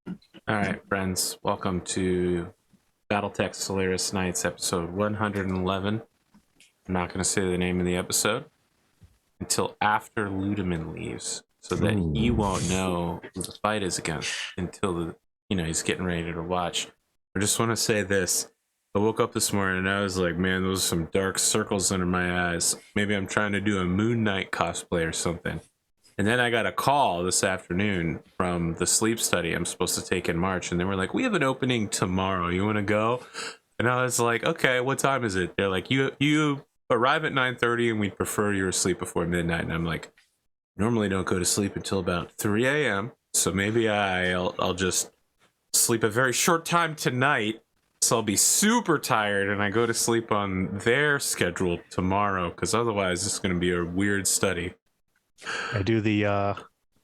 All right, friends, welcome to Battletech Solaris Nights, episode 111. I'm not going to say the name of the episode until after Ludeman leaves, so that he won't know who the fight is against until he's getting ready to watch. I just want to say this. I woke up this morning and I was like, man, those are some dark circles under my eyes. Maybe I'm trying to do a Moon Knight cosplay or something. And then I got a call this afternoon from the sleep study I'm supposed to take in March. And they were like, we have an opening tomorrow. You want to go? And I was like, okay, what time is it? They're like, you arrive at 9:30 and we'd prefer you're asleep before midnight. And I'm like, normally don't go to sleep until about 3 a.m. So maybe I'll just sleep a very short time tonight. So I'll be super tired and I go to sleep on their schedule tomorrow. Because otherwise it's going to be a weird study. I do the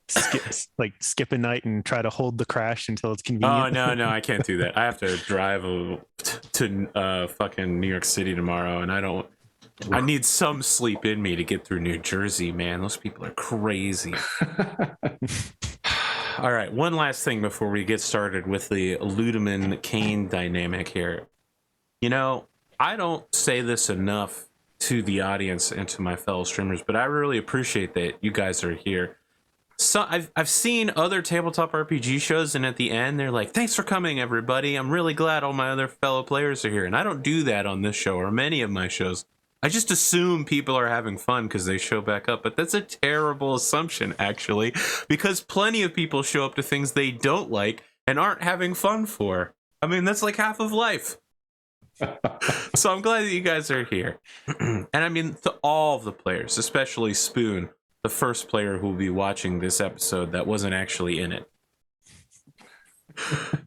skip a night and try to hold the crash until it's convenient. Oh no, I can't do that. I have to drive to fucking New York City tomorrow, and I need some sleep in me to get through New Jersey, man. Those people are crazy. All right, one last thing before we get started with the Ludeman-Kane dynamic here. You know, I don't say this enough to the audience and to my fellow streamers, but I really appreciate that you guys are here. So I've seen other tabletop RPG shows, and at the end they're like, thanks for coming, everybody. I'm really glad all my other fellow players are here. And I don't do that on this show or many of my shows. I just assume people are having fun because they show back up. But that's a terrible assumption, actually, because plenty of people show up to things they don't like and aren't having fun for. I mean, that's like half of life. So I'm glad that you guys are here. And I mean, to all of the players, especially Spoon, the first player who will be watching this episode that wasn't actually in it.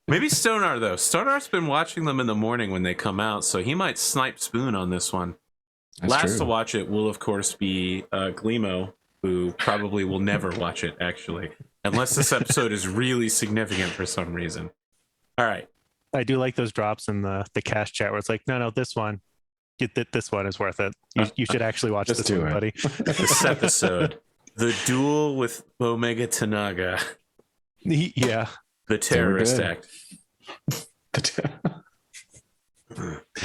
Maybe Stonar, though. Stonar's been watching them in the morning when they come out, so he might snipe Spoon on this one. That's last true. To watch it will, of course, be Gleemo, who probably will never watch it, actually, unless this episode is really significant for some reason. All right. I do like those drops in the cash chat where it's like, no, this one, this one is worth it. You should actually watch this one, buddy. This episode, the duel with Omega Tanaga. Yeah. The terrorist act. At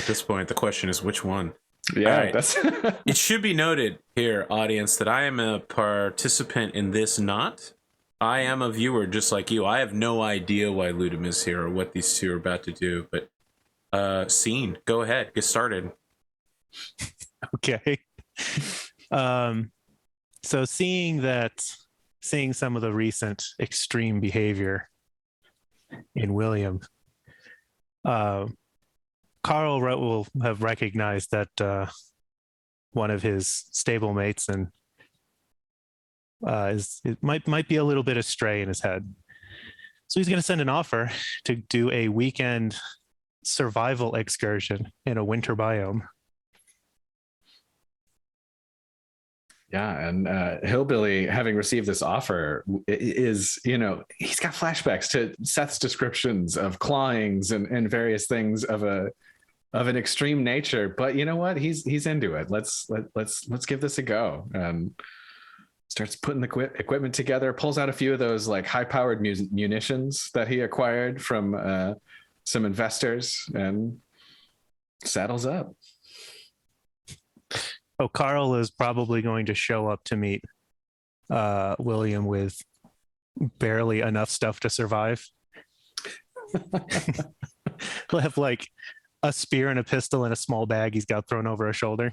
this point, the question is which one? Yeah, right. That's it should be noted here, audience, that I am a participant in this knot. I am a viewer just like you. I have no idea why Ludum is here or what these two are about to do, but Scene, go ahead, get started. Okay. So seeing some of the recent extreme behavior in William, Karl will have recognized that one of his stablemates and it might be a little bit astray in his head. So he's going to send an offer to do a weekend survival excursion in a winter biome. Yeah, and Hillbilly, having received this offer, is, he's got flashbacks to Seth's descriptions of clawings and various things of an extreme nature. But you know what? He's into it. Let's give this a go. And starts putting the equipment together, pulls out a few of those like high-powered munitions that he acquired from some investors, and saddles up. Oh, Karl is probably going to show up to meet William with barely enough stuff to survive. He'll have like a spear and a pistol and a small bag he's got thrown over his shoulder.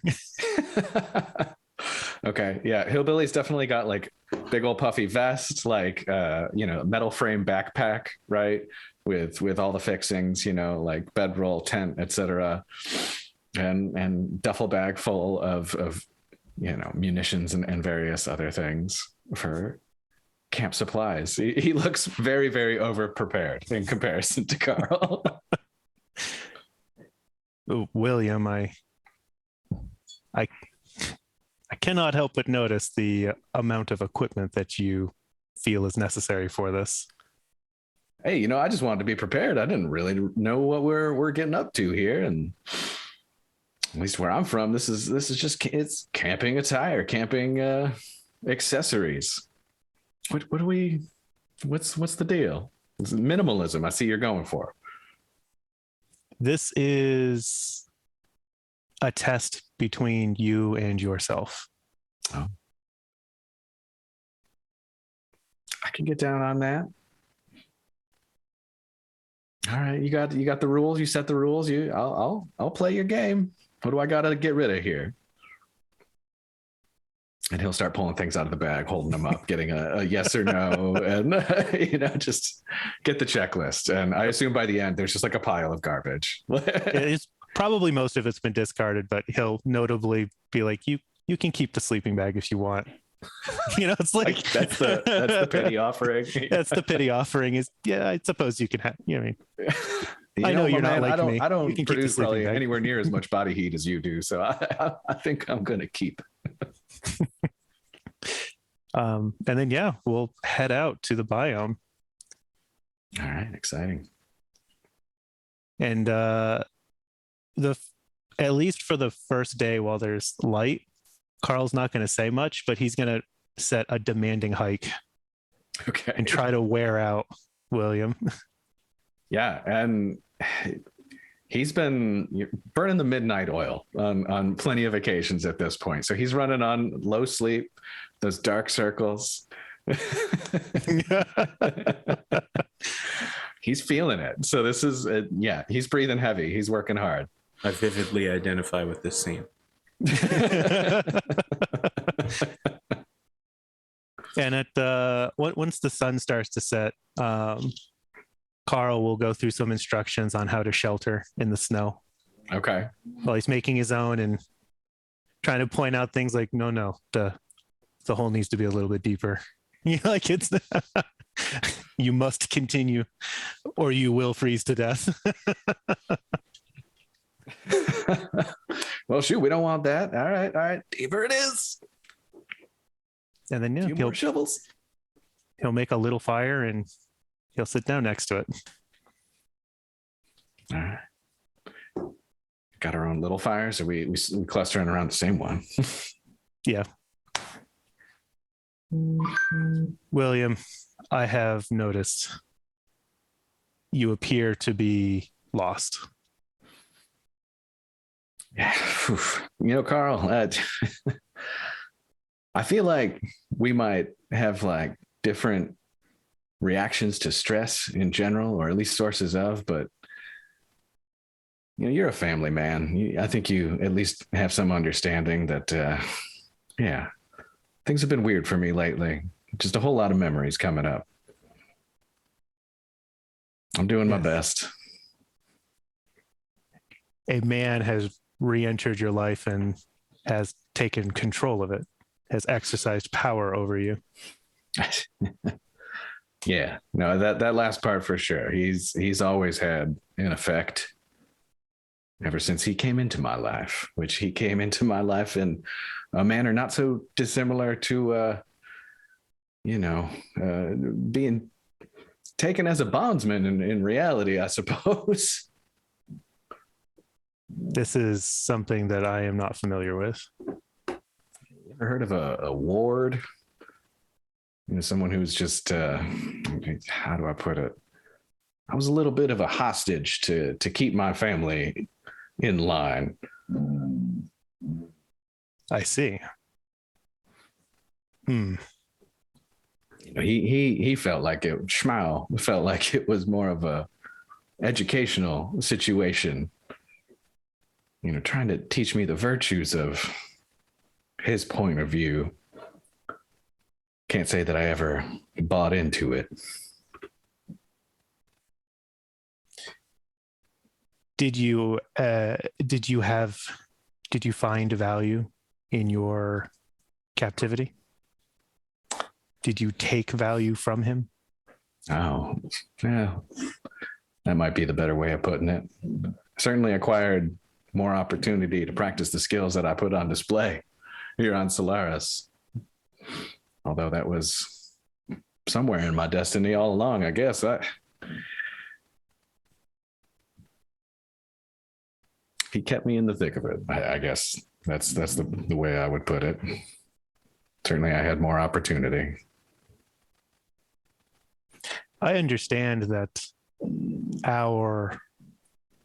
Okay, yeah, Hillbilly's definitely got like big old puffy vest, like metal frame backpack, right, with all the fixings, like bedroll, tent, etc., and duffel bag full of munitions and various other things for camp supplies. He looks very, very over prepared in comparison to Karl. William, I cannot help but notice the amount of equipment that you feel is necessary for this. Hey, I just wanted to be prepared. I didn't really know what we're getting up to here, and at least where I'm from, this is just, it's camping attire, camping accessories. What's the deal? Minimalism. I see you're going for. This is a test between you and yourself. Oh. I can get down on that. All right, you got the rules. You set the rules. I'll play your game. What do I got to get rid of here? And he'll start pulling things out of the bag, holding them up, getting a yes or no, and just get the checklist. And I assume by the end, there's just like a pile of garbage. It's probably most of it's been discarded, but he'll notably be like, "You can keep the sleeping bag if you want." It's like that's the pity offering. That's the pity offering. Is I suppose you can have. I know you're man, not like me. I don't you produce probably anywhere near as much body heat as you do, so I think I'm gonna keep. And then we'll head out to the biome. All right, exciting. And at least for the first day while there's light, Karl's not going to say much, but he's going to set a demanding hike. Okay. And try to wear out William. Yeah, and he's been burning the midnight oil on plenty of occasions at this point. So he's running on low sleep, those dark circles. He's feeling it. So this is, he's breathing heavy. He's working hard. I vividly identify with this scene. And once the sun starts to set, Karl will go through some instructions on how to shelter in the snow. Okay. While he's making his own and trying to point out things like, no, the hole needs to be a little bit deeper. Like it's you must continue or you will freeze to death. Well, shoot, we don't want that. All right. Deeper it is. And then few more shovels. He'll make a little fire and he'll sit down next to it. All right. Got our own little fires, or we clustering around the same one? Yeah. William, I have noticed you appear to be lost. Yeah. Karl, I feel like we might have like different reactions to stress in general, or at least sources of, but you're a family man. I think you at least have some understanding that, things have been weird for me lately. Just a whole lot of memories coming up. I'm doing my best. A man has re-entered your life and has taken control of it, has exercised power over you. Yeah, no, that last part for sure. He's always had an effect ever since he came into my life, which he came into my life in a manner not so dissimilar to, being taken as a bondsman in reality, I suppose. This is something that I am not familiar with. You ever heard of a ward? Someone who's just, how do I put it? I was a little bit of a hostage to keep my family in line. I see. He felt like it. Schmau felt like it was more of a educational situation. Trying to teach me the virtues of his point of view. Can't say that I ever bought into it. Did you find value in your captivity? Did you take value from him? Oh, yeah. That might be the better way of putting it. Certainly acquired more opportunity to practice the skills that I put on display here on Solaris. Although that was somewhere in my destiny all along, I guess. He kept me in the thick of it. I guess that's the way I would put it. Certainly I had more opportunity. I understand that our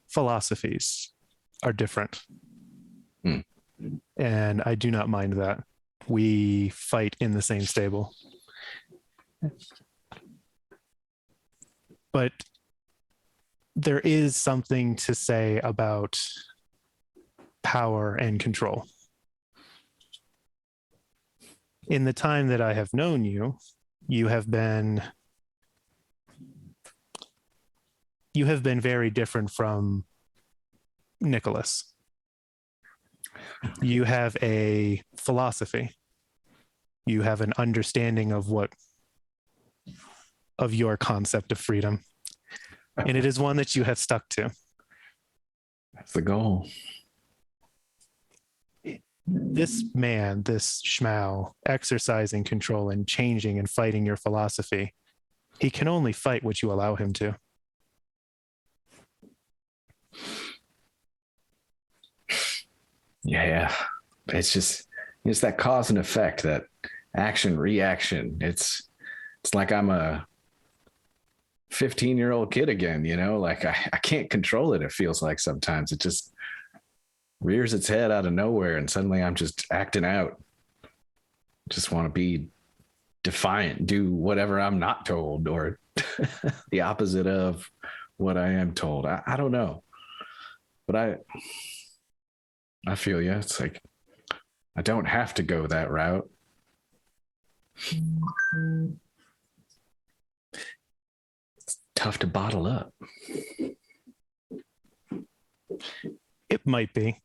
philosophies are different. Hmm. And I do not mind that. We fight in the same stable. But there is something to say about power and control. In the time that I have known you, you have been very different from Nicholas. You have a philosophy. You have an understanding of your concept of freedom. And it is one that you have stuck to. That's the goal. This man, this Schmau, exercising control and changing and fighting your philosophy, he can only fight what you allow him to. Yeah. It's that cause and effect, that action, reaction. It's like I'm a 15-year-old kid again, like I can't control it. It feels like sometimes it just rears its head out of nowhere and suddenly I'm just acting out. Just want to be defiant, do whatever I'm not told, or the opposite of what I am told. I don't know, but I feel you. It's like I don't have to go that route. It's tough to bottle up. It might be.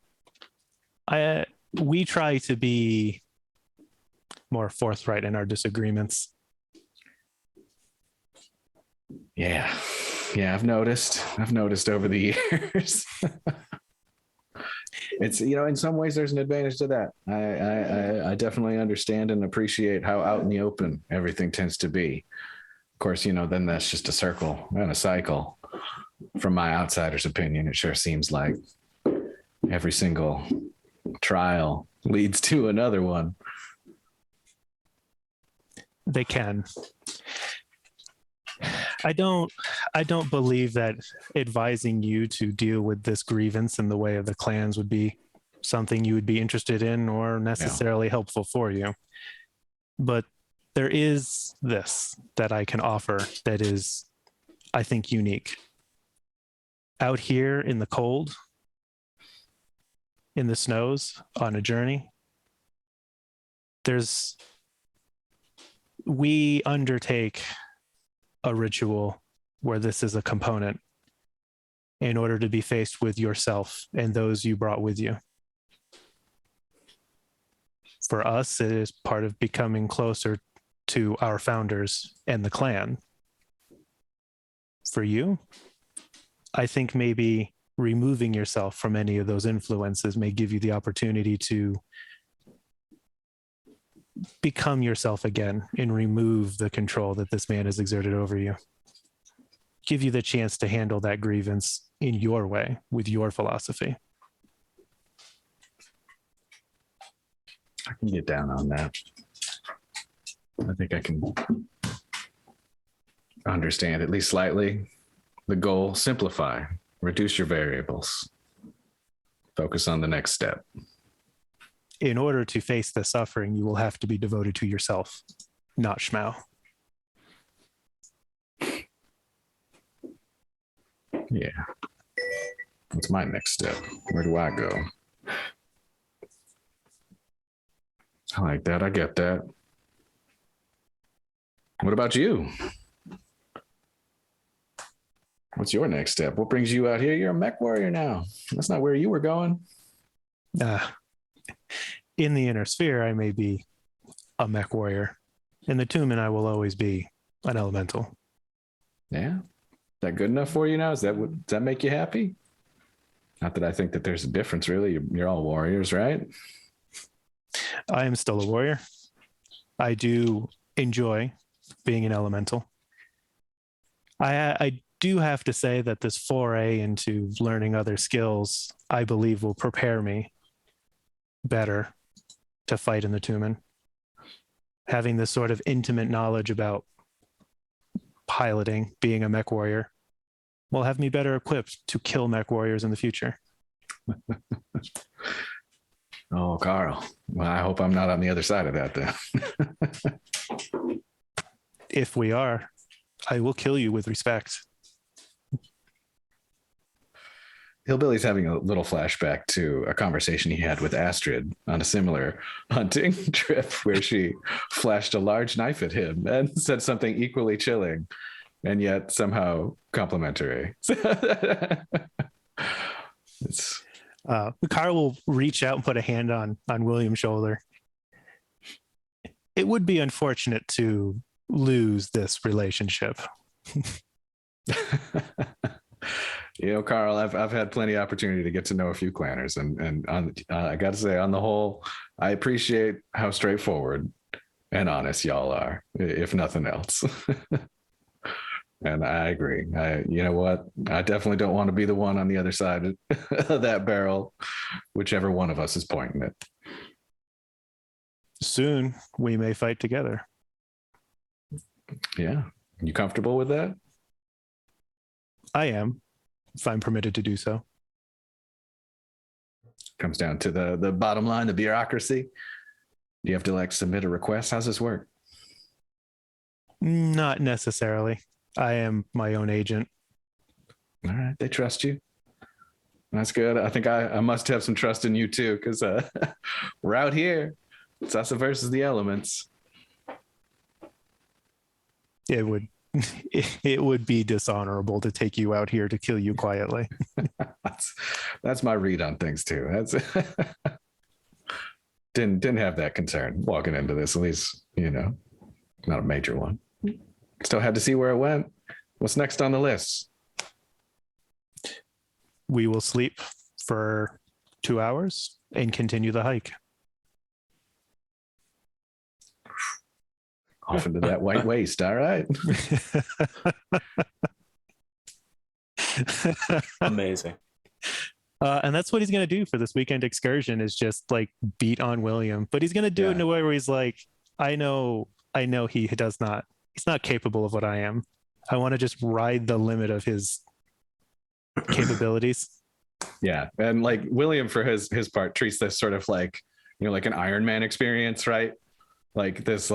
We try to be more forthright in our disagreements. Yeah. I've noticed over the years. It's, in some ways there's an advantage to that. I definitely understand and appreciate how out in the open everything tends to be. Of course, then that's just a circle and a cycle. From my outsider's opinion, it sure seems like every single trial leads to another one. They can. I don't believe that advising you to deal with this grievance in the way of the clans would be something you would be interested in or necessarily helpful for you. But there is this that I can offer that is, I think, unique. Out here in the cold, in the snows, on a journey, we undertake a ritual where this is a component in order to be faced with yourself and those you brought with you. For us, it is part of becoming closer to our founders and the clan. For you, I think maybe removing yourself from any of those influences may give you the opportunity to become yourself again and remove the control that this man has exerted over you. Give you the chance to handle that grievance in your way with your philosophy. I can get down on that. I think I can understand, at least slightly, the goal. Simplify, reduce your variables, focus on the next step. In order to face the suffering, you will have to be devoted to yourself, not Schmau. Yeah. What's my next step? Where do I go? I like that. I get that. What about you? What's your next step? What brings you out here? You're a mech warrior now. That's not where you were going. In the inner sphere, I may be a mech warrior. In the Tumen, I will always be an elemental. Yeah. Is that good enough for you now? Does that make you happy? Not that I think that there's a difference, really. You're all warriors, right? I am still a warrior. I do enjoy being an elemental. I do have to say that this foray into learning other skills, I believe, will prepare me better to fight in the Tumen. Having this sort of intimate knowledge about piloting, being a mech warrior, will have me better equipped to kill mech warriors in the future. Oh, Karl. Well, I hope I'm not on the other side of that then. If we are, I will kill you with respect. Hillbilly's having a little flashback to a conversation he had with Astrid on a similar hunting trip where she flashed a large knife at him and said something equally chilling and yet somehow complimentary. It's Karl will reach out and put a hand on William's shoulder. It would be unfortunate to lose this relationship. Karl, I've had plenty of opportunity to get to know a few clanners, and I got to say, on the whole, I appreciate how straightforward and honest y'all are, if nothing else. And I agree. You know what? I definitely don't want to be the one on the other side of that barrel, whichever one of us is pointing it. Soon we may fight together. Yeah. You comfortable with that? I am, if I'm permitted to do so. Comes down to the bottom line, the bureaucracy. Do you have to submit a request? How's this work? Not necessarily. I am my own agent. All right. They trust you. That's good. I think I must have some trust in you too, because we're out here. It's us versus the elements. It would be dishonorable to take you out here to kill you quietly. That's my read on things too. That's didn't have that concern walking into this, at least, not a major one. Still had to see where it went. What's next on the list? We will sleep for 2 hours and continue the hike. Off into that white waste. All right. Amazing. And that's what he's going to do for this weekend excursion, is just beat on William. But he's going to do it in a way where he's like, I know he's not capable of what I am. I want to just ride the limit of his capabilities. Yeah. And William, for his part, treats this sort of like an Iron Man experience, right? This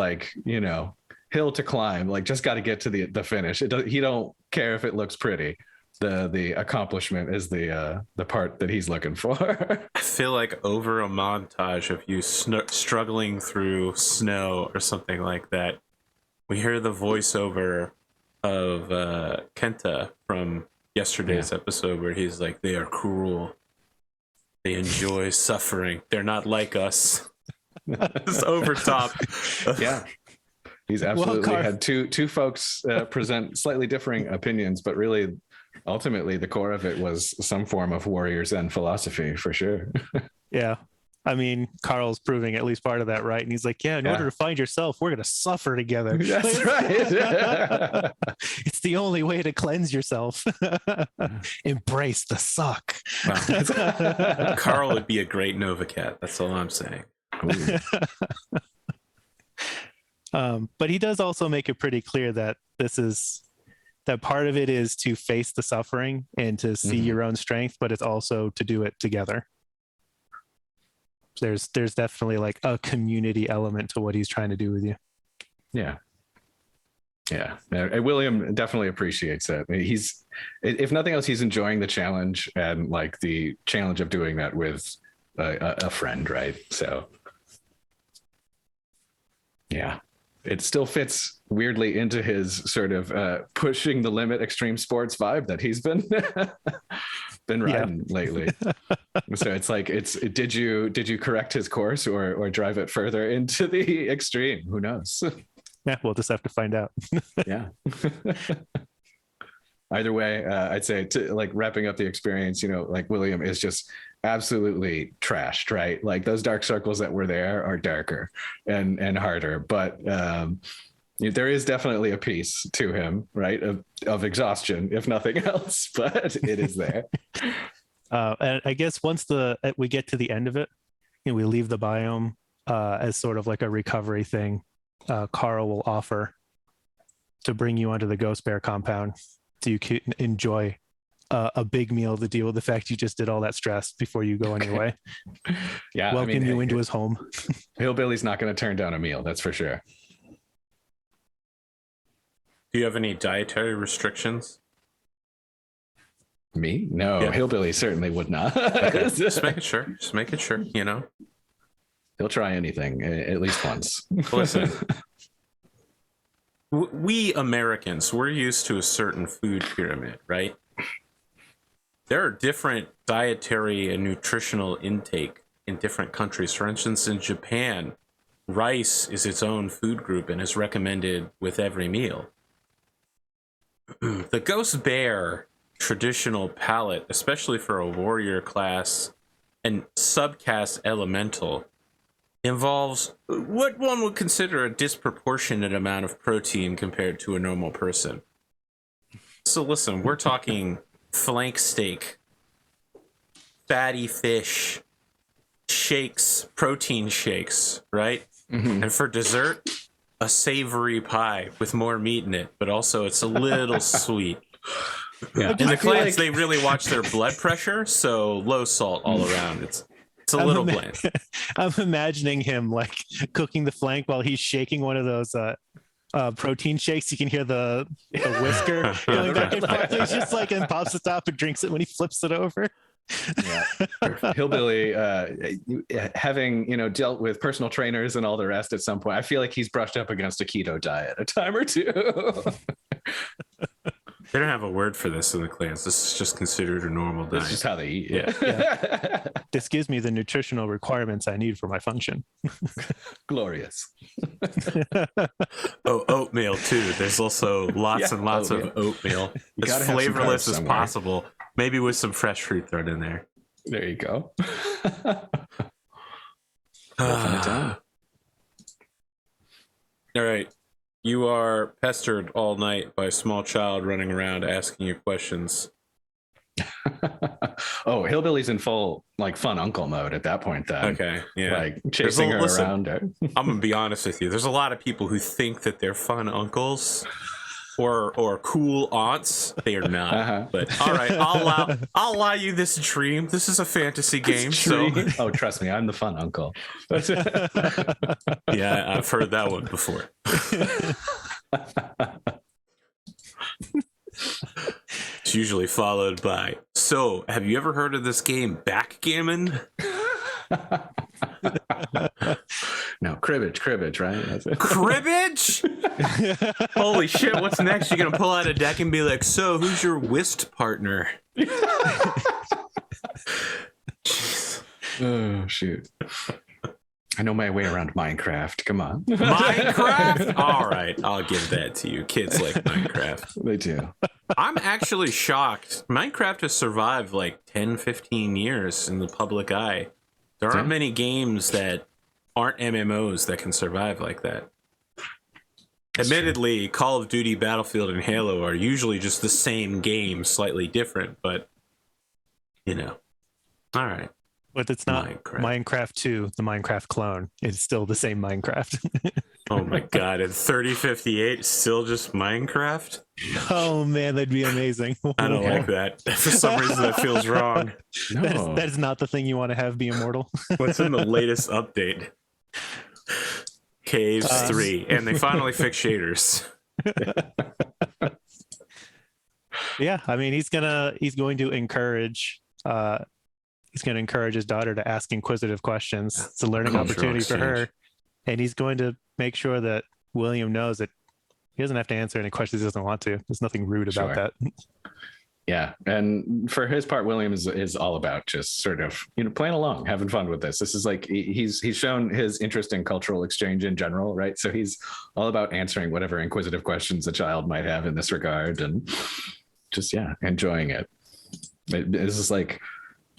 hill to climb, just got to get to the finish. He don't care if it looks pretty. The accomplishment is the part that he's looking for. I feel like over a montage of you struggling through snow or something like that, we hear the voiceover of Kenta from yesterday's episode where he's like, they are cruel. They enjoy suffering. They're not like us. Just over top. Yeah. He's absolutely had two folks present slightly differing opinions, but really, ultimately, the core of it was some form of warrior Zen philosophy, for sure. Yeah. I mean, Karl's proving at least part of that, right? And he's like, in order to find yourself, we're going to suffer together. That's right. It's the only way to cleanse yourself. Embrace the suck. Wow. Karl would be a great Nova Cat. That's all I'm saying. But he does also make it pretty clear that that part of it is to face the suffering and to see your own strength, but it's also to do it together. There's definitely a community element to what he's trying to do with you. Yeah. William definitely appreciates it. He's, if nothing else, he's enjoying the challenge and the challenge of doing that with a friend, right? So yeah, it still fits weirdly into his sort of pushing the limit extreme sports vibe that he's been riding lately. So it's did you correct his course or drive it further into the extreme? Who knows? Yeah, we'll just have to find out. Yeah. Either way, I'd say wrapping up the experience, William is just absolutely trashed, right? Those dark circles that were there are darker and harder, but there is definitely a piece to him, right? Of exhaustion, if nothing else, but it is there. And I guess once we get to the end of it, we leave the biome as sort of a recovery thing. Karl will offer to bring you onto the Ghost Bear compound so you can enjoy a big meal to deal with the fact you just did all that stress before you go on your way. Yeah, Welcome you into his home. Hillbilly's not going to turn down a meal, that's for sure. Do you have any dietary restrictions? Me? No, Yeah. Hillbilly certainly would not. Okay. Just making sure. Just making sure, you know? He'll try anything at least once. Listen, we Americans, we're used to a certain food pyramid, right? There are different dietary and nutritional intake in different countries. For instance, in Japan, rice is its own food group and is recommended with every meal. The Ghost Bear traditional palette, especially for a warrior class and subcaste elemental, involves what one would consider a disproportionate amount of protein compared to a normal person. So listen, we're talking flank steak, fatty fish, shakes, protein shakes, right? Mm-hmm. And for dessert, a savory pie with more meat in it, but also it's a little sweet. Yeah. In the clans, they really watch their blood pressure, so low salt all around. It's a little bland. I'm imagining him like cooking the flank while he's shaking one of those protein shakes. You can hear the whisker going back and forth. He's just like and pops the top and drinks it when he flips it over. Yeah. Hillbilly, having dealt with personal trainers and all the rest at some point, I feel like he's brushed up against a keto diet a time or two. They don't have a word for this in the clans. This is just considered a normal diet. That's just how they eat. Yeah. This gives me the nutritional requirements I need for my function. Glorious. Oh, oatmeal too. There's also lots and lots of oatmeal. As flavorless as possible. Maybe with some fresh fruit thrown in there. There you go. All right. You are pestered all night by a small child running around asking you questions. Oh, Hillbilly's in full fun uncle mode at that point then. Okay, yeah. Like chasing her around. I'm gonna be honest with you. There's a lot of people who think that they're fun uncles or cool aunts. They are not. Uh-huh. But all right, I'll allow you this dream. This is a fantasy game. So oh, trust me, I'm the fun uncle. yeah, I've heard that one before. It's usually followed by, so have you ever heard of this game, Backgammon? No, cribbage, right? Cribbage? Holy shit, what's next? You're gonna pull out a deck and be like, so who's your whist partner? Jeez. Oh, shoot. I know my way around Minecraft. Come on. Minecraft? All right, I'll give that to you. Kids like Minecraft. They do. I'm actually shocked. Minecraft has survived like 10, 15 years in the public eye. There aren't many games that aren't MMOs that can survive like that. Admittedly, Call of Duty, Battlefield, and Halo are usually just the same game, slightly different, but, all right. But it's not Minecraft 2, the Minecraft clone. It's still the same Minecraft. Oh my god, and 3058 still just Minecraft? Oh man, that'd be amazing. I don't like that. For some reason that feels wrong. No. That is not the thing you want to have be immortal. What's in the latest update? Caves 3, and they finally fixed shaders. Yeah, I mean he's going to encourage his daughter to ask inquisitive questions. It's a learning opportunity for her. And he's going to make sure that William knows that he doesn't have to answer any questions he doesn't want to. There's nothing rude about that. Yeah. And for his part, William is all about just sort of, playing along, having fun with this. This is like, he's shown his interest in cultural exchange in general, right? So he's all about answering whatever inquisitive questions a child might have in this regard and just, enjoying it. This is like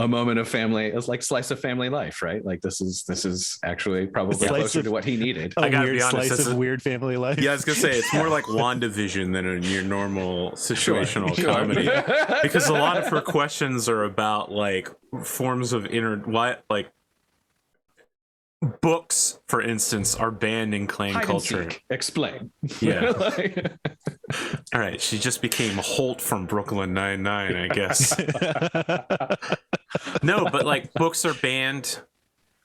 a moment of family. It's like slice of family life, right? Like this is actually probably closer to what he needed. I gotta weird be honest, slice of weird family life. Yeah, I was gonna say it's more like WandaVision than your normal situational comedy, because a lot of her questions are about like forms of books, for instance, are banned in clan Hide and culture. seek. Explain. Yeah. Like- All right, she just became Holt from Brooklyn Nine-Nine, I guess. No, but like books are banned.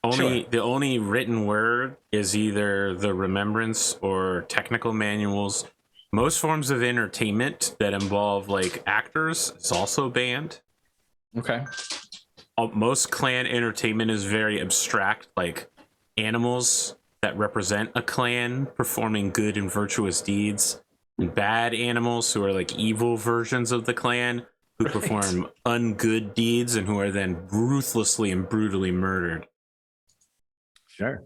The only written word is either the remembrance or technical manuals. Most forms of entertainment that involve like actors is also banned. Okay. Most clan entertainment is very abstract, like animals that represent a clan performing good and virtuous deeds, and bad animals who are like evil versions of the clan who perform ungood deeds and who are then ruthlessly and brutally murdered. Sure.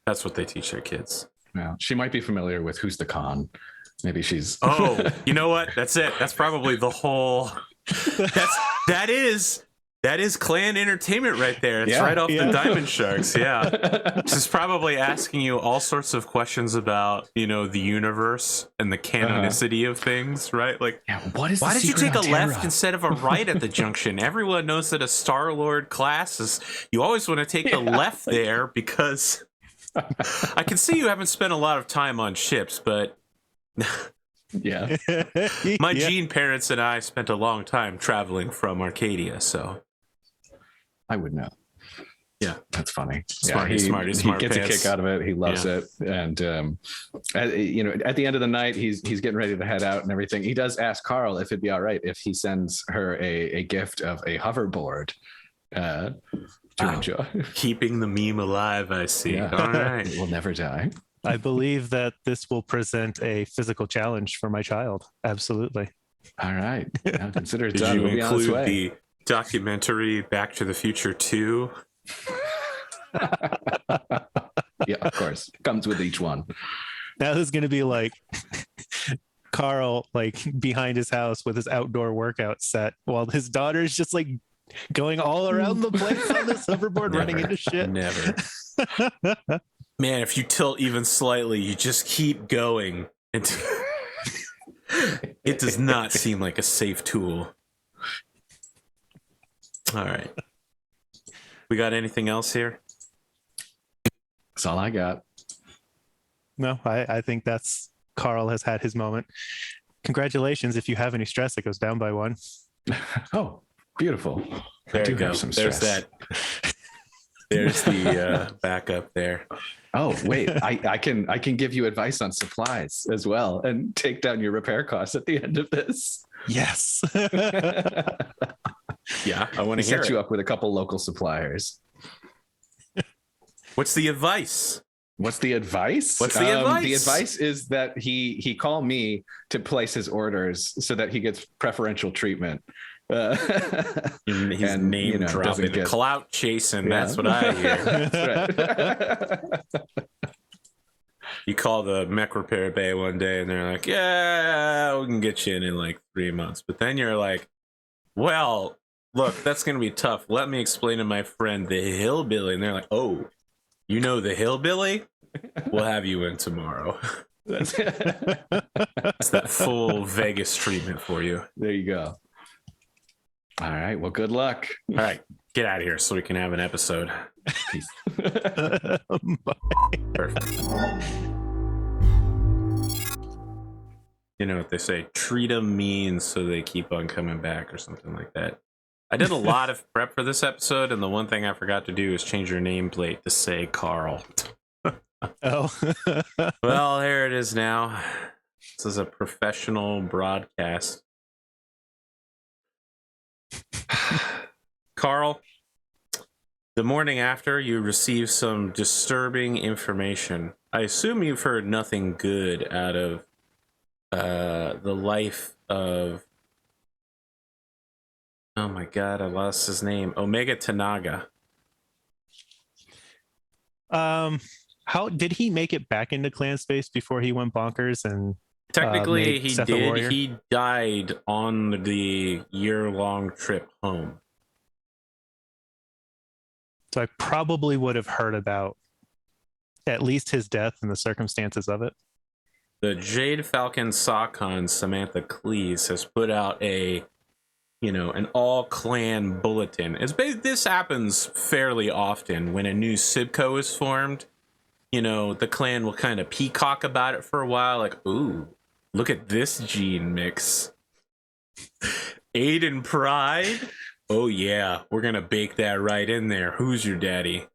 That's what they teach their kids. Well, she might be familiar with Who's the Con. Maybe she's. Oh, you know what? That's it. That's probably the whole. That is clan entertainment right there. It's right off the Diamond Sharks. Yeah, she's probably asking you all sorts of questions about the universe and the canonicity of things, right? Like, what is? Why did you take a Terra? left instead of a right at the junction? Everyone knows that a Star-Lord class is. You always want to take the left there because I can see you haven't spent a lot of time on ships, but. Yeah. My Gene parents and I spent a long time traveling from Arcadia, so I would know. Yeah, that's funny. Smart he pants. gets a kick out of it. He loves it, and at the end of the night, he's getting ready to head out and everything. He does ask Karl if it'd be all right if he sends her a gift of a hoverboard to enjoy. Keeping the meme alive, I see. Yeah. All right, it will never die. I believe that this will present a physical challenge for my child. Absolutely. All right. Now consider it Did done. you We'll be on its include way. the documentary Back to the Future 2? Yeah, of course. Comes with each one. Now there's going to be like Karl like behind his house with his outdoor workout set while his daughter's just like going all around the place on this hoverboard running into shit. Never. Man, if you tilt even slightly, you just keep going. It does not seem like a safe tool. All right. We got anything else here? That's all I got. No, I think that's Karl has had his moment. Congratulations. If you have any stress, it goes down by 1. Oh, beautiful. There I do you go. have some There's stress. that. There's the backup there. Oh, wait, I can give you advice on supplies as well and take down your repair costs at the end of this. Yes. Yeah, I want to hear set it. you up with a couple local suppliers. What's the advice? What's the advice? What's the advice? The advice is that he call me to place his orders so that he gets preferential treatment. He's name dropping, clout chasing. Yeah. That's what I hear. That's right. You call the mech repair bay one day, and they're like, "Yeah, we can get you in like 3 months." But then you're like, "Well, look, that's going to be tough. Let me explain to my friend the hillbilly." And they're like, "Oh, you know the hillbilly? We'll have you in tomorrow." It's that full Vegas treatment for you. There you go. All right. Well, good luck. All right. Get out of here so we can have an episode. Peace. Perfect. You know what they say? Treat them mean so they keep on coming back or something like that. I did a lot of prep for this episode, and the one thing I forgot to do is change your nameplate to say Karl. Oh. Well, there it is now. This is a professional broadcast. Karl, the morning after, you received some disturbing information. I assume you've heard nothing good out of the life of... Oh my god, I lost his name. Omega Tanaga. How did he make it back into clan space before he went bonkers and technically he Seth did. He died on the year-long trip home. So I probably would have heard about at least his death and the circumstances of it. The Jade Falcon Sawcon Samantha Cleese has put out a an all clan bulletin. This happens fairly often when a new Sibco is formed. The clan will kind of peacock about it for a while, like, ooh, look at this gene mix. Aiden Pride. Oh yeah, we're gonna bake that right in there. Who's your daddy?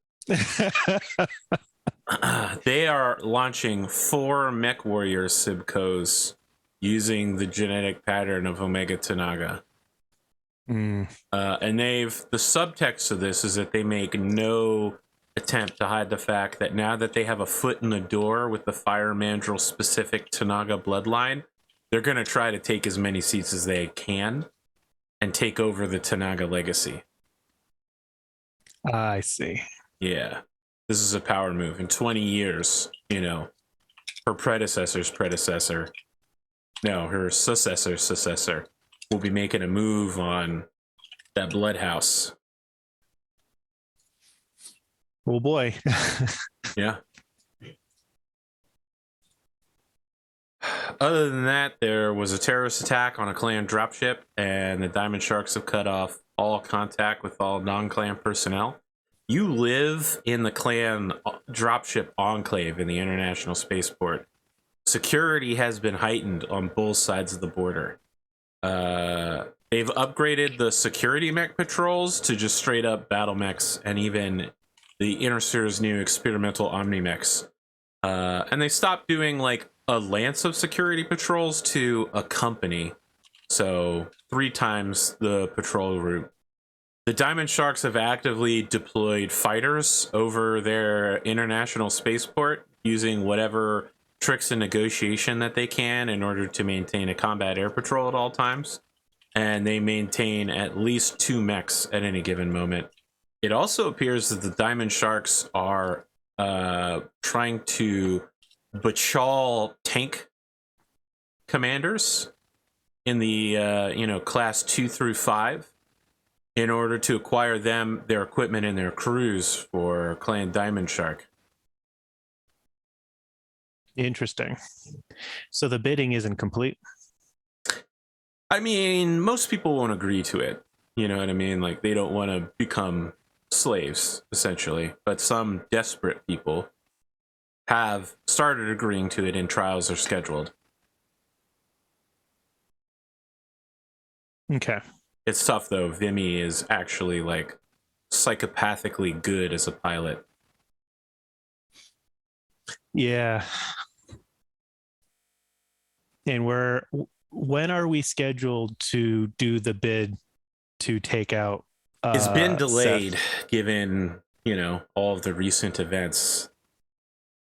They are launching 4 Mech Warrior Sibcos using the genetic pattern of Omega Tanaga. And the subtext of this is that they make no attempt to hide the fact that now that they have a foot in the door with the Fire Mandrill specific Tanaga bloodline, they're going to try to take as many seats as they can and take over the Tanaga legacy. I see. Yeah. This is a power move. In 20 years, her predecessor's predecessor, no, her successor's successor will be making a move on that blood house. Oh boy. Yeah. Other than that, there was a terrorist attack on a clan dropship, and the Diamond Sharks have cut off all contact with all non-clan personnel. You live in the clan dropship enclave in the International Spaceport. Security has been heightened on both sides of the border. They've upgraded the security mech patrols to just straight up battle mechs, and even the Intersphere's new experimental Omni mechs. And they stopped doing like a lance of security patrols to a company. So 3 times the patrol route. The Diamond Sharks have actively deployed fighters over their international spaceport using whatever tricks and negotiation that they can in order to maintain a combat air patrol at all times. And they maintain at least 2 mechs at any given moment. It also appears that the Diamond Sharks are trying to bachal tank commanders in the class 2 through 5 in order to acquire their equipment and their crews for Clan Diamond Shark. Interesting. So the bidding isn't complete. I mean, most people won't agree to it. You know what I mean? Like, they don't want to become slaves, essentially. But some desperate people have started agreeing to it, and trials are scheduled. Okay. It's tough, though. Vimy is actually, like, psychopathically good as a pilot. Yeah. And when are we scheduled to do the bid to take out It's been delayed, Seth? given, all of the recent events.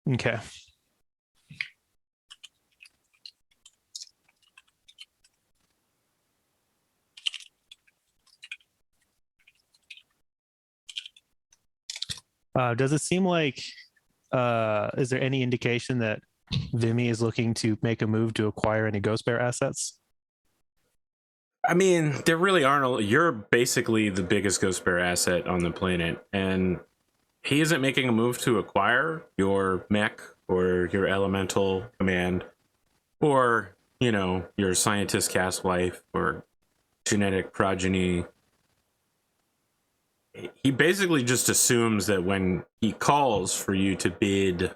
Okay. Does it seem like is there any indication that Vimy is looking to make a move to acquire any Ghost Bear assets? I mean, there really aren't. You're basically the biggest Ghost Bear asset on the planet, and he isn't making a move to acquire your mech or your elemental command or, your scientist cast wife or genetic progeny. He basically just assumes that when he calls for you to bid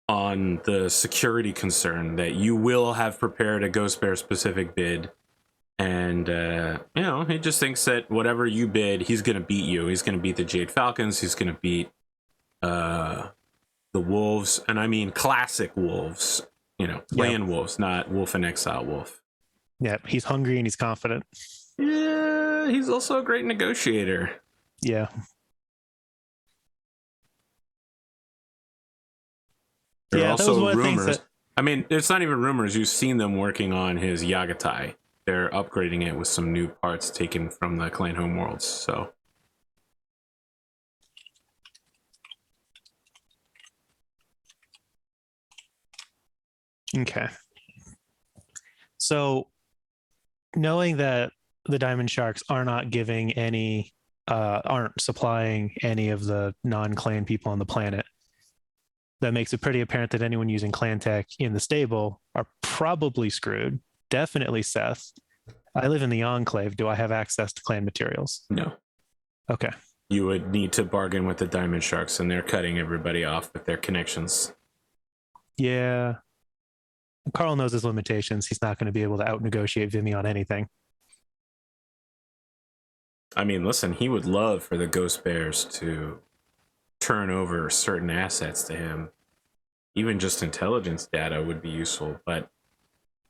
on the security concern, that you will have prepared a Ghost Bear specific bid. And, he just thinks that whatever you bid, he's going to beat you. He's going to beat the Jade Falcons. He's going to beat the Wolves. And I mean classic Wolves, clan Wolves, not Wolf in Exile Wolf. Yeah, he's hungry and he's confident. Yeah, he's also a great negotiator. Yeah. There are also rumors. That... I mean, it's not even rumors. You've seen them working on his Yagatai. They're upgrading it with some new parts taken from the clan homeworlds. So, okay. So, knowing that the Diamond Sharks are not giving any, aren't supplying any of the non-clan people on the planet, that makes it pretty apparent that anyone using clan tech in the stable are probably screwed. Definitely Seth. I live in the Enclave. Do I have access to clan materials? No. Okay. You would need to bargain with the Diamond Sharks, and they're cutting everybody off with their connections. Yeah. Karl knows his limitations. He's not going to be able to out-negotiate Vimy on anything. I mean, listen, he would love for the Ghost Bears to turn over certain assets to him. Even just intelligence data would be useful. But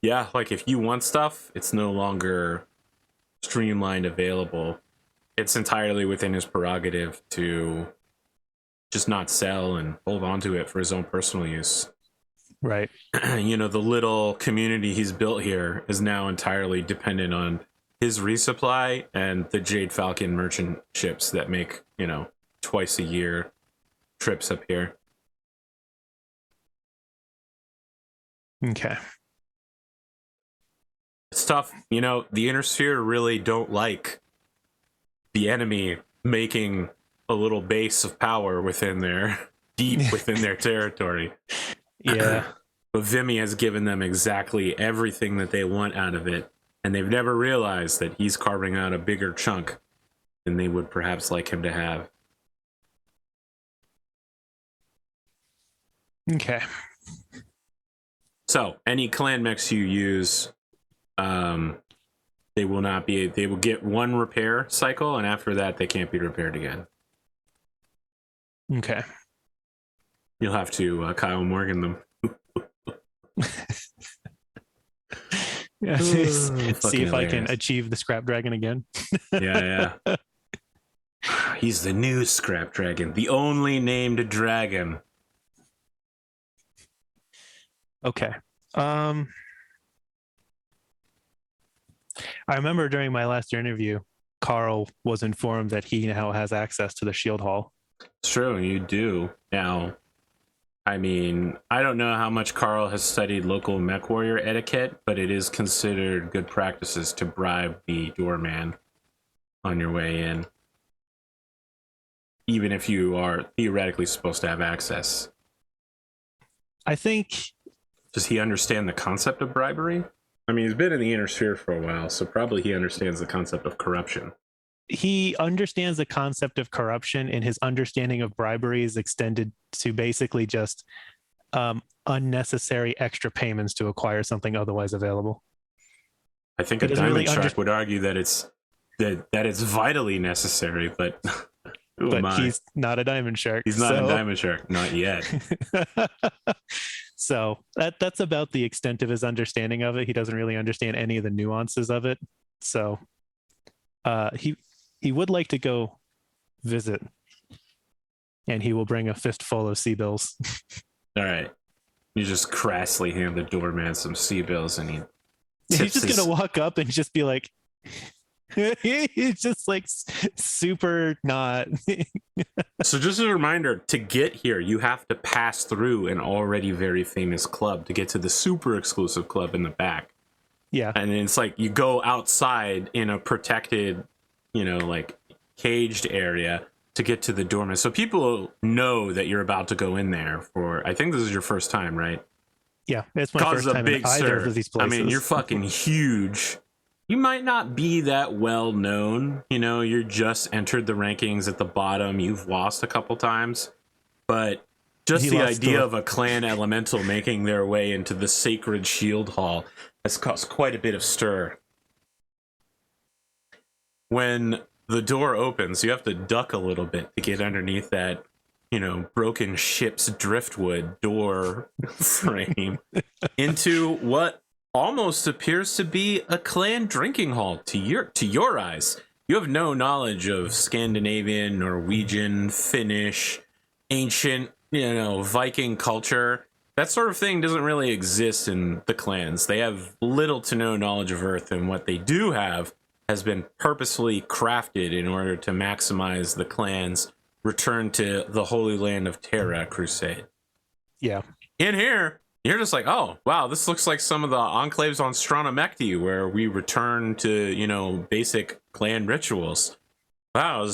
yeah, like if you want stuff, it's no longer streamlined available. It's entirely within his prerogative to just not sell and hold on to it for his own personal use. Right. You know, the little community he's built here is now entirely dependent on his resupply and the Jade Falcon merchant ships that make, you know, twice a year trips up here. Okay. It's tough. You know, the Inner Sphere really don't like the enemy making a little base of power within their deep within their territory. Yeah. But Vimy has given them exactly everything that they want out of it, and they've never realized that he's carving out a bigger chunk than they would perhaps like him to have. Okay. So, any clan mechs you use, they will not be. They will get one repair cycle, and after that, they can't be repaired again. Okay. You'll have to Kyle Morgan them. Yeah, see if Fucking I can hilarious. achieve the scrap dragon again. Yeah. He's the new Scrap Dragon, the only named dragon. Okay. I remember during my last interview, Karl was informed that he now has access to the shield hall. It's true, you do. Now, I mean, I don't know how much Karl has studied local mech warrior etiquette, but it is considered good practices to bribe the doorman on your way in, even if you are theoretically supposed to have access. I think Does he understand the concept of bribery? I mean, he's been in the Inner Sphere for a while, so probably he understands the concept of corruption. he understands the concept of corruption, and his understanding of bribery is extended to basically just unnecessary extra payments to acquire something otherwise available. I think He a doesn't Diamond really Shark would argue that it's vitally necessary, but who am But I? he's not a diamond shark. He's not a Diamond Shark, not yet. So that's about the extent of his understanding of it. He doesn't really understand any of the nuances of it. So he would like to go visit, and he will bring a fistful of sea bills. All right. You just crassly hand the doorman some sea bills, and he He's tips just his- gonna walk up and just be like, he's just like super not. So just as a reminder, to get here, you have to pass through an already very famous club to get to the super exclusive club in the back. Yeah, And it's like you go outside in a protected, you know, like caged area to get to the doorman. So people know that you're about to go in there for, I think this is your first time, right? yeah, it's my Cause first a time in big either sir. of these I places. mean, you're fucking huge. You might not be that well known. You know, you're just entered the rankings at the bottom. You've lost a couple times. But just He the lost idea to- of a clan elemental making their way into the sacred shield hall has caused quite a bit of stir. When the door opens, you have to duck a little bit to get underneath that, you know, broken ship's driftwood door frame into what almost appears to be a clan drinking hall to your eyes. You have no knowledge of Scandinavian, Norwegian, Finnish, ancient, you know, Viking culture. That sort of thing doesn't really exist in the clans. They have little to no knowledge of Earth, and what they do have has been purposefully crafted in order to maximize the clan's return to the Holy Land of Terra crusade. yeah, In here, you're just like, oh, wow, this looks like some of the enclaves on Stronamecti where we return to, you know, basic clan rituals. Wow,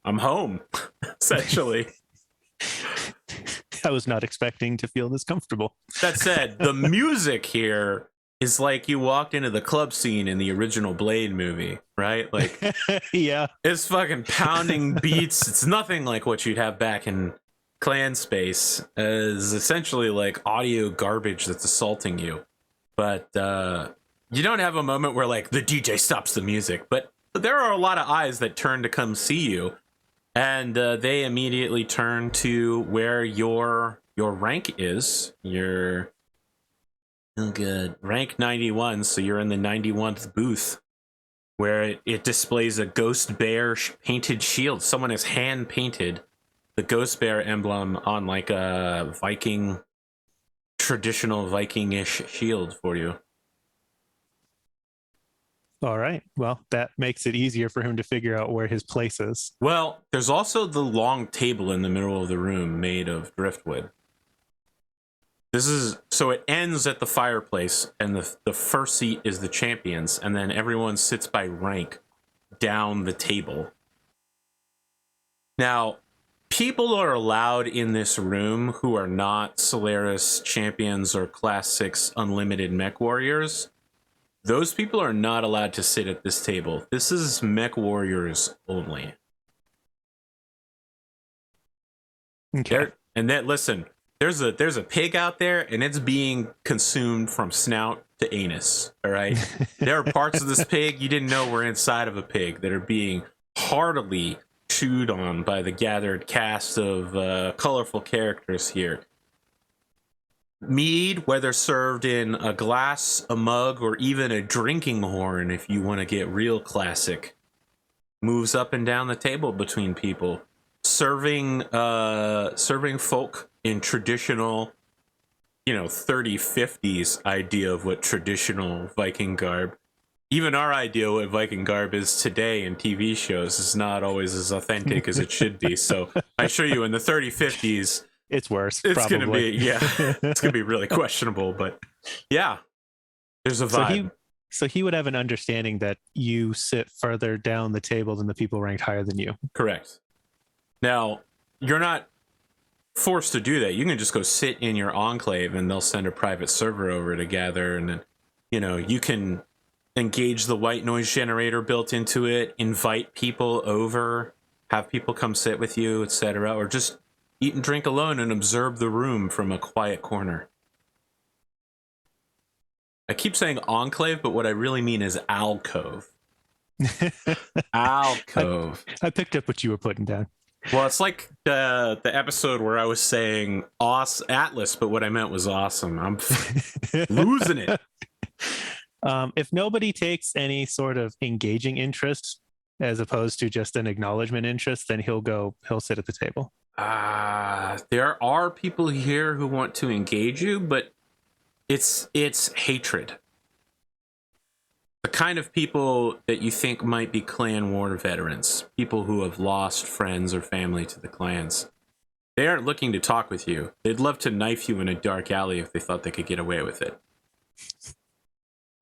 I'm home, essentially. I was not expecting to feel this comfortable. That said, the music here is like you walked into the club scene in the original Blade movie, right? Like, Yeah. it's fucking pounding beats. It's nothing like what you'd have back in clan space. Is essentially like audio garbage that's assaulting you. But you don't have a moment where like the DJ stops the music. But there are a lot of eyes that turn to come see you, and they immediately turn to where your rank is. Your good rank 91, so you're in the 91th booth, where it displays a ghost bear painted shield. Someone has hand painted the ghost bear emblem on like a traditional Viking-ish shield for you. All right. Well, that makes it easier for him to figure out where his place is. Well, there's also the long table in the middle of the room made of driftwood. So it ends at the fireplace, and the first seat is the champions, and then everyone sits by rank down the table. Now, people are allowed in this room who are not Solaris champions or Class 6 Unlimited Mech Warriors. Those people are not allowed to sit at this table. This is Mech Warriors only. Okay. Listen, there's a pig out there, and it's being consumed from snout to anus. All right, there are parts of this pig you didn't know were inside of a pig that are being heartily chewed on by the gathered cast of colorful characters here. Mead, whether served in a glass, a mug, or even a drinking horn, if you want to get real classic, moves up and down the table between people, serving folk in traditional, 3050s idea of what traditional Viking garb. Even our idea of what Viking garb is today in TV shows is not always as authentic as it should be. So I assure you, in the 3050s, it's worse. it's probably. gonna be it's gonna be really questionable. But yeah, there's a vibe. So he would have an understanding that you sit further down the table than the people ranked higher than you. Correct. Now, you're not forced to do that. You can just go sit in your enclave, and they'll send a private server over to gather, and then you can engage the white noise generator built into it, invite people over, have people come sit with you, etc., or just eat and drink alone and observe the room from a quiet corner. I keep saying enclave, but what I really mean is alcove. Alcove. I picked up what you were putting down. Well, it's like the episode where I was saying Atlas, but what I meant was awesome. I'm losing it. If nobody takes any sort of engaging interest as opposed to just an acknowledgement interest, then he'll sit at the table. There are people here who want to engage you, but it's hatred. The kind of people that you think might be clan war veterans, people who have lost friends or family to the clans. They aren't looking to talk with you. They'd love to knife you in a dark alley if they thought they could get away with it.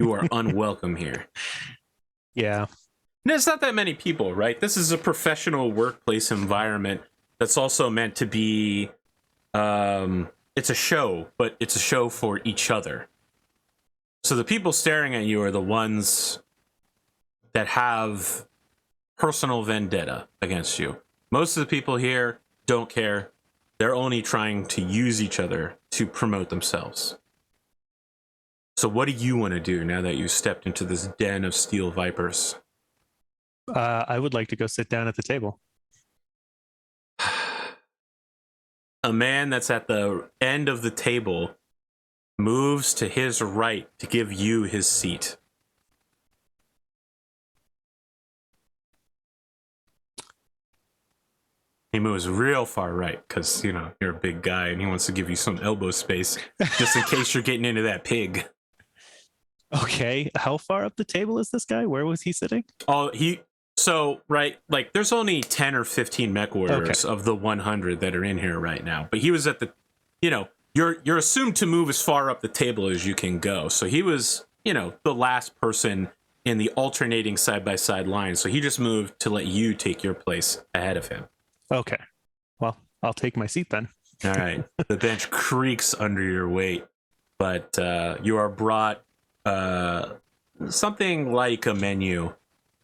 You are unwelcome here. Yeah. And it's not that many people, right? This is a professional workplace environment that's also meant to be, it's a show, but it's a show for each other. So the people staring at you are the ones that have personal vendetta against you. Most of the people here don't care. They're only trying to use each other to promote themselves. So what do you want to do now that you stepped into this den of steel vipers? I would like to go sit down at the table. A man that's at the end of the table moves to his right to give you his seat. He moves real far right because, you're a big guy and he wants to give you some elbow space just in case you're getting into that pig. Okay. How far up the table is this guy? Where was he sitting? There's only 10 or 15 mech warriors of the 100 that are in here right now. But he was at the, you're assumed to move as far up the table as you can go. So he was, the last person in the alternating side-by-side line. So he just moved to let you take your place ahead of him. Okay. Well, I'll take my seat then. All right. The bench creaks under your weight, but you are brought something like a menu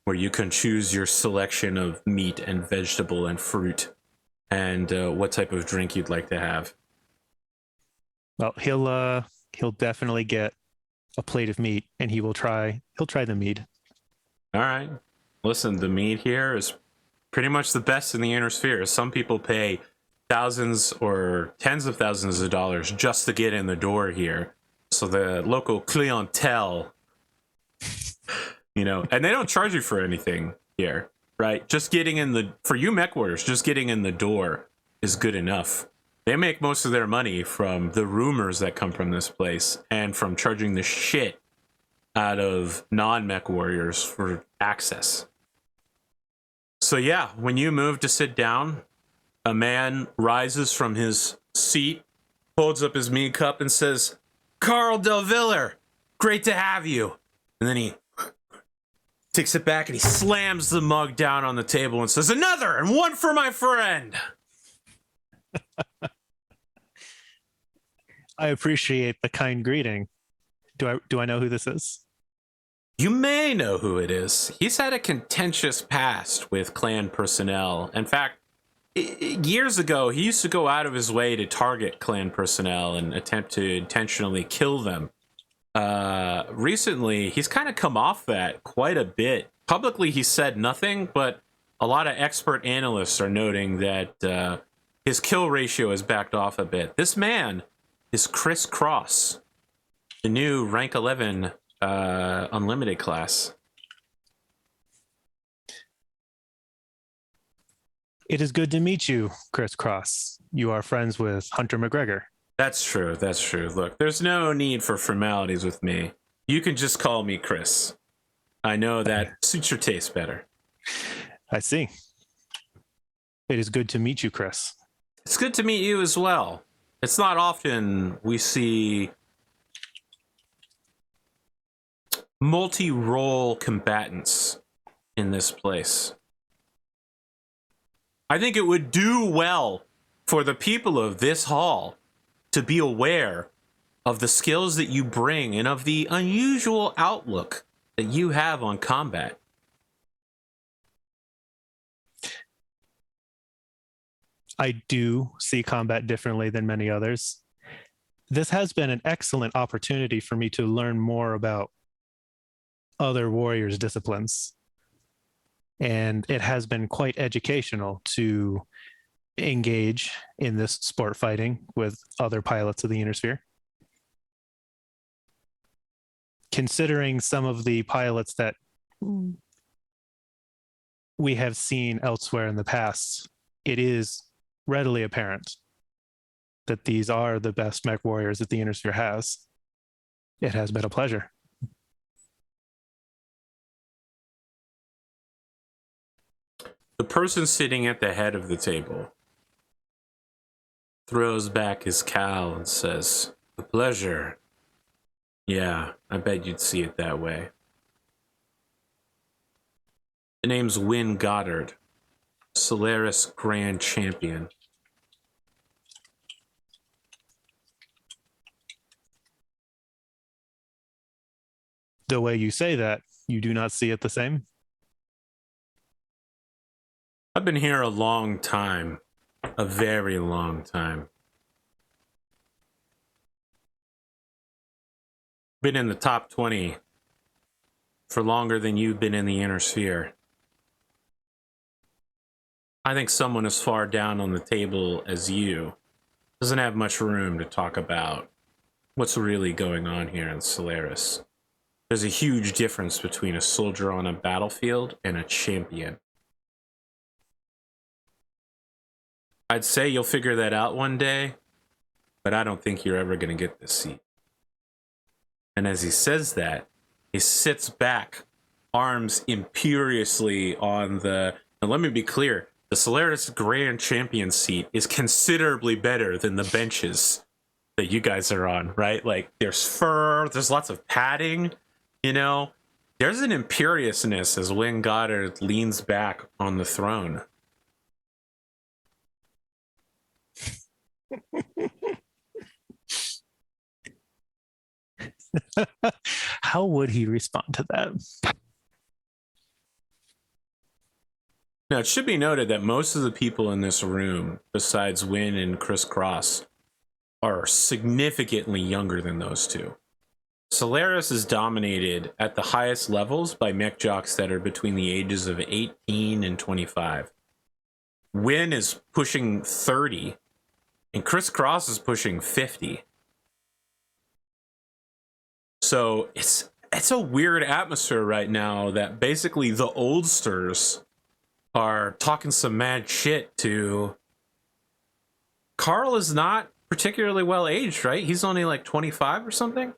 where you can choose your selection of meat and vegetable and fruit and what type of drink you'd like to have. Well, he'll definitely get a plate of meat, and he'll try the mead. All right. Listen, the meat here is pretty much the best in the inner sphere. Some people pay thousands or tens of thousands of dollars just to get in the door here. So the local clientele, and they don't charge you for anything here, right? Just getting for you mech warriors, just getting in the door is good enough. They make most of their money from the rumors that come from this place and from charging the shit out of non-mech warriors for access. So yeah, when you move to sit down, a man rises from his seat, holds up his mead cup and says, "Karl delVillar, great to have you." And then he takes it back and he slams the mug down on the table and says, "Another, and one for my friend." I appreciate the kind greeting. Do I know who this is? You may know who it is. He's had a contentious past with clan personnel. In fact, years ago, he used to go out of his way to target clan personnel and attempt to intentionally kill them. Recently, he's kind of come off that quite a bit. Publicly, he said nothing, but a lot of expert analysts are noting that his kill ratio has backed off a bit. This man is Chris Cross, the new rank 11 unlimited class. It is good to meet you, Chris Cross. You are friends with Hunter McGregor. That's true. That's true. Look, there's no need for formalities with me. You can just call me Chris. I know that suits your taste better. I see. It is good to meet you, Chris. It's good to meet you as well. It's not often we see multi-role combatants in this place. I think it would do well for the people of this hall to be aware of the skills that you bring and of the unusual outlook that you have on combat. I do see combat differently than many others. This has been an excellent opportunity for me to learn more about other warriors' disciplines. And it has been quite educational to engage in this sport fighting with other pilots of the inner sphere. Considering some of the pilots that we have seen elsewhere in the past, it is readily apparent that these are the best mech warriors that the inner sphere has. It has been a pleasure. The person sitting at the head of the table throws back his cowl and says, "A pleasure. Yeah, I bet you'd see it that way." The name's Wynn Goddard, Solaris Grand Champion. The way you say that, you do not see it the same? I've been here a long time, a very long time. Been in the top 20 for longer than you've been in the inner sphere. I think someone as far down on the table as you doesn't have much room to talk about what's really going on here in Solaris. There's a huge difference between a soldier on a battlefield and a champion. I'd say you'll figure that out one day, but I don't think you're ever going to get this seat. And as he says that, he sits back, arms imperiously on the... Now let me be clear, the Solaris Grand Champion seat is considerably better than the benches that you guys are on, right? Like, there's fur, there's lots of padding, you know? There's an imperiousness as Wynn Goddard leans back on the throne. how would he respond to that? Now, it should be noted that most of the people in this room, besides Win and Chris Cross, are significantly younger than those two. Solaris is dominated at the highest levels by mech jocks that are between the ages of 18 and 25. Win is pushing 30, and Chris Cross is pushing 50. So it's a weird atmosphere right now that basically the oldsters are talking some mad shit to... Karl is not particularly well aged, right? He's only like 25 or something.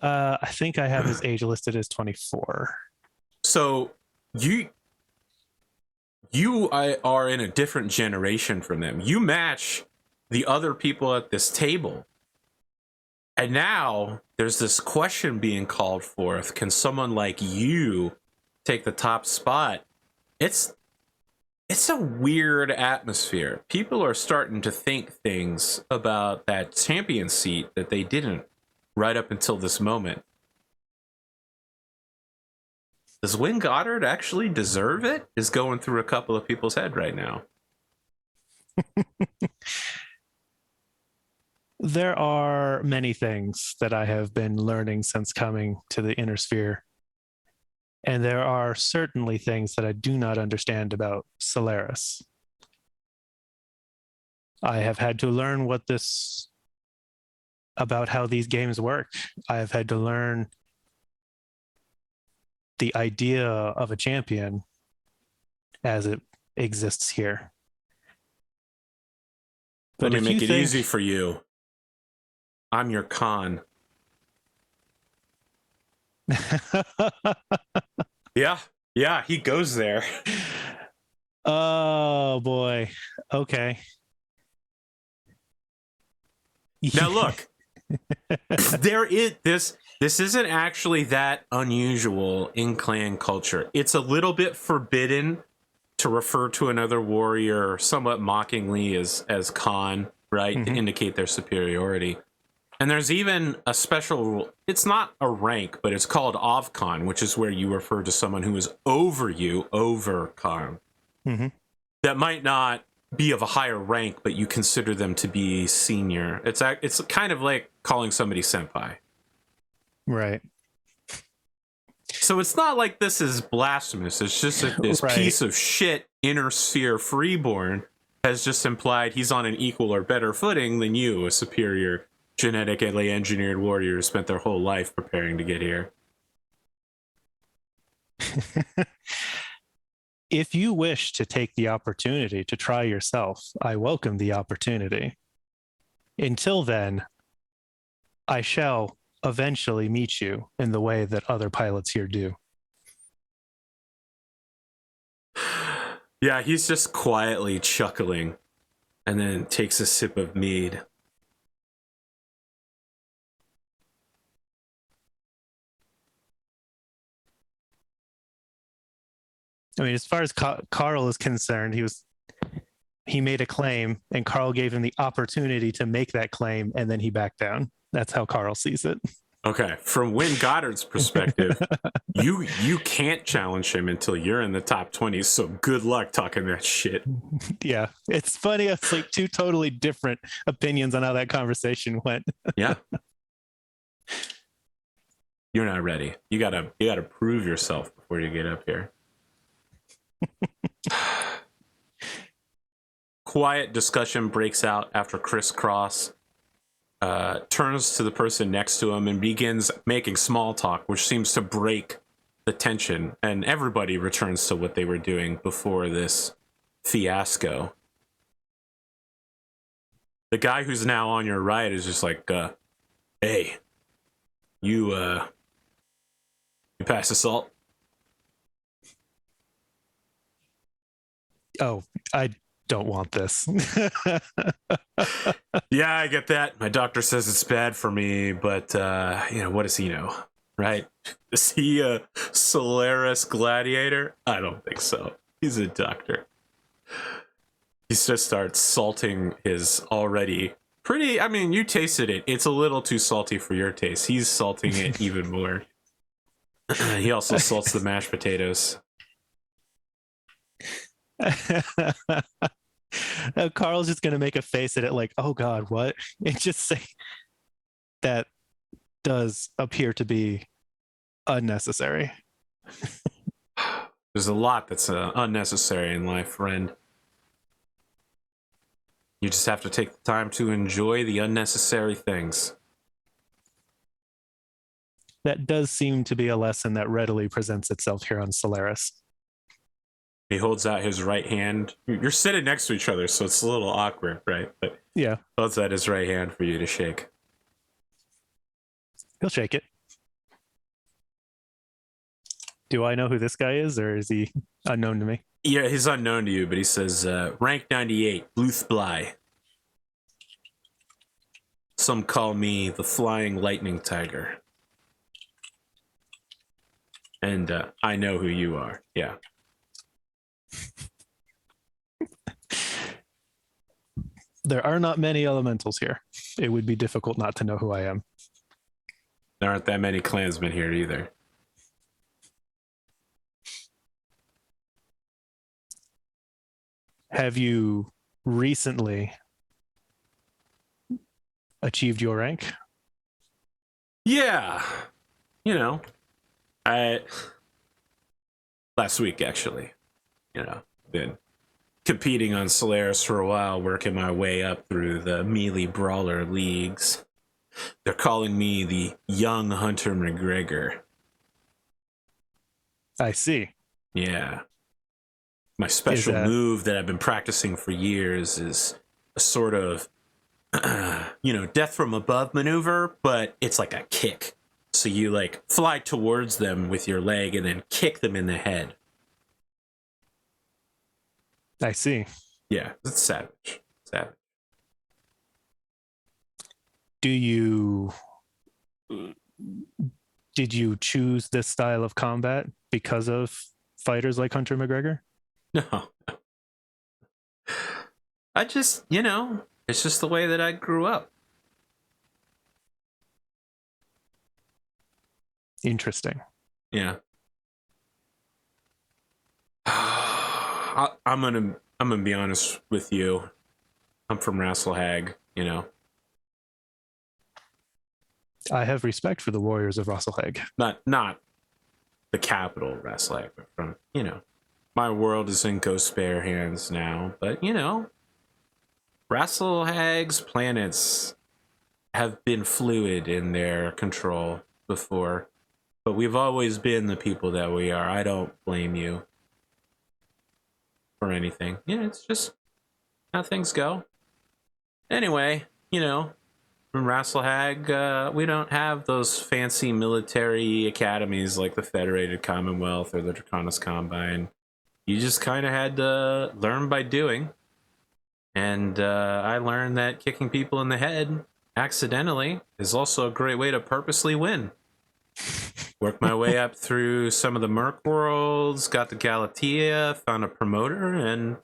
I think I have his age listed as 24. So you are in a different generation from them. You match the other people at this table. And now there's this question being called forth. Can someone like you take the top spot? It's a weird atmosphere. People are starting to think things about that champion seat that they didn't right up until this moment. Does Win Goddard actually deserve it? Is going through a couple of people's head right now. There are many things that I have been learning since coming to the inner sphere. And there are certainly things that I do not understand about Solaris. I have had to learn about how these games work. I have had to learn the idea of a champion as it exists here. But let me make it easy for you. I'm your Khan. Yeah, he goes there. Oh boy. Okay. Now look, this isn't actually that unusual in clan culture. It's a little bit forbidden to refer to another warrior somewhat mockingly as Khan, right? To indicate their superiority. And there's even a special rule. It's not a rank, but it's called Avkhan, which is where you refer to someone who is over you, over Khan. That might not be of a higher rank, but you consider them to be senior. It's kind of like calling somebody senpai. Right. So it's not like this is blasphemous. It's just that this piece of shit inner sphere freeborn has just implied he's on an equal or better footing than you, a superior genetically engineered warrior who spent their whole life preparing to get here. If you wish to take the opportunity to try yourself, I welcome the opportunity. Until then, I shall eventually meet you in the way that other pilots here do. Yeah, he's just quietly chuckling and then takes a sip of mead. I mean, as far as Karl is concerned, he made a claim and Karl gave him the opportunity to make that claim and then he backed down. That's how Karl sees it. Okay, from Win Goddard's perspective, you can't challenge him until you're in the top 20, so good luck talking that shit. Yeah, it's funny. It's like two totally different opinions on how that conversation went. Yeah. You're not ready. You gotta prove yourself before you get up here. Quiet discussion breaks out after Chris Cross turns to the person next to him and begins making small talk, which seems to break the tension, and everybody returns to what they were doing before this fiasco. The guy who's now on your right is just like, hey, you pass the salt? Oh, I don't want this. Yeah, I get that. My doctor says it's bad for me, but what does he know, right? Is he a Solaris gladiator? I don't think so. He's a doctor. He just starts salting his already Pretty, I mean, you tasted it. It's a little too salty for your taste. He's salting it even more. He also salts the mashed potatoes. Carl's just gonna make a face at it like, oh God, what? And just say that does appear to be unnecessary. There's a lot that's unnecessary in life, friend. You just have to take the time to enjoy the unnecessary things. That does seem to be a lesson that readily presents itself here on Solaris. He holds out his right hand. You're sitting next to each other, so it's a little awkward, right? But yeah, holds out his right hand for you to shake. He'll shake it. Do I know who this guy is, or is he unknown to me? Yeah, he's unknown to you, but he says, rank 98, Bluthbly. Some call me the Flying Lightning Tiger. And I know who you are, yeah. There are not many elementals here. It would be difficult not to know who I am. There aren't that many clansmen here either. Have you recently achieved your rank? Yeah. You know, last week, actually. You know, been competing on Solaris for a while, working my way up through the melee brawler leagues. They're calling me the young Hunter McGregor. I see. Yeah. My special move that I've been practicing for years is a sort of, death from above maneuver, but it's like a kick. So you like fly towards them with your leg and then kick them in the head. I see. Yeah, it's savage. Savage. Did you choose this style of combat because of fighters like Hunter McGregor? No. I just, it's just the way that I grew up. Interesting. Yeah. I'm gonna be honest with you. I'm from Rasselhag, I have respect for the warriors of Rasselhag. Not the capital Rasselhag, but from, my world is in Ghost Bear hands now, but Rasselhag's planets have been fluid in their control before, but we've always been the people that we are. I don't blame you for anything. It's just how things go. Anyway, from Rasselhag, we don't have those fancy military academies like the Federated Commonwealth or the Draconis Combine. You just kind of had to learn by doing. And I learned that kicking people in the head accidentally is also a great way to purposely win. Worked my way up through some of the Merc worlds, got to Galatea, found a promoter, and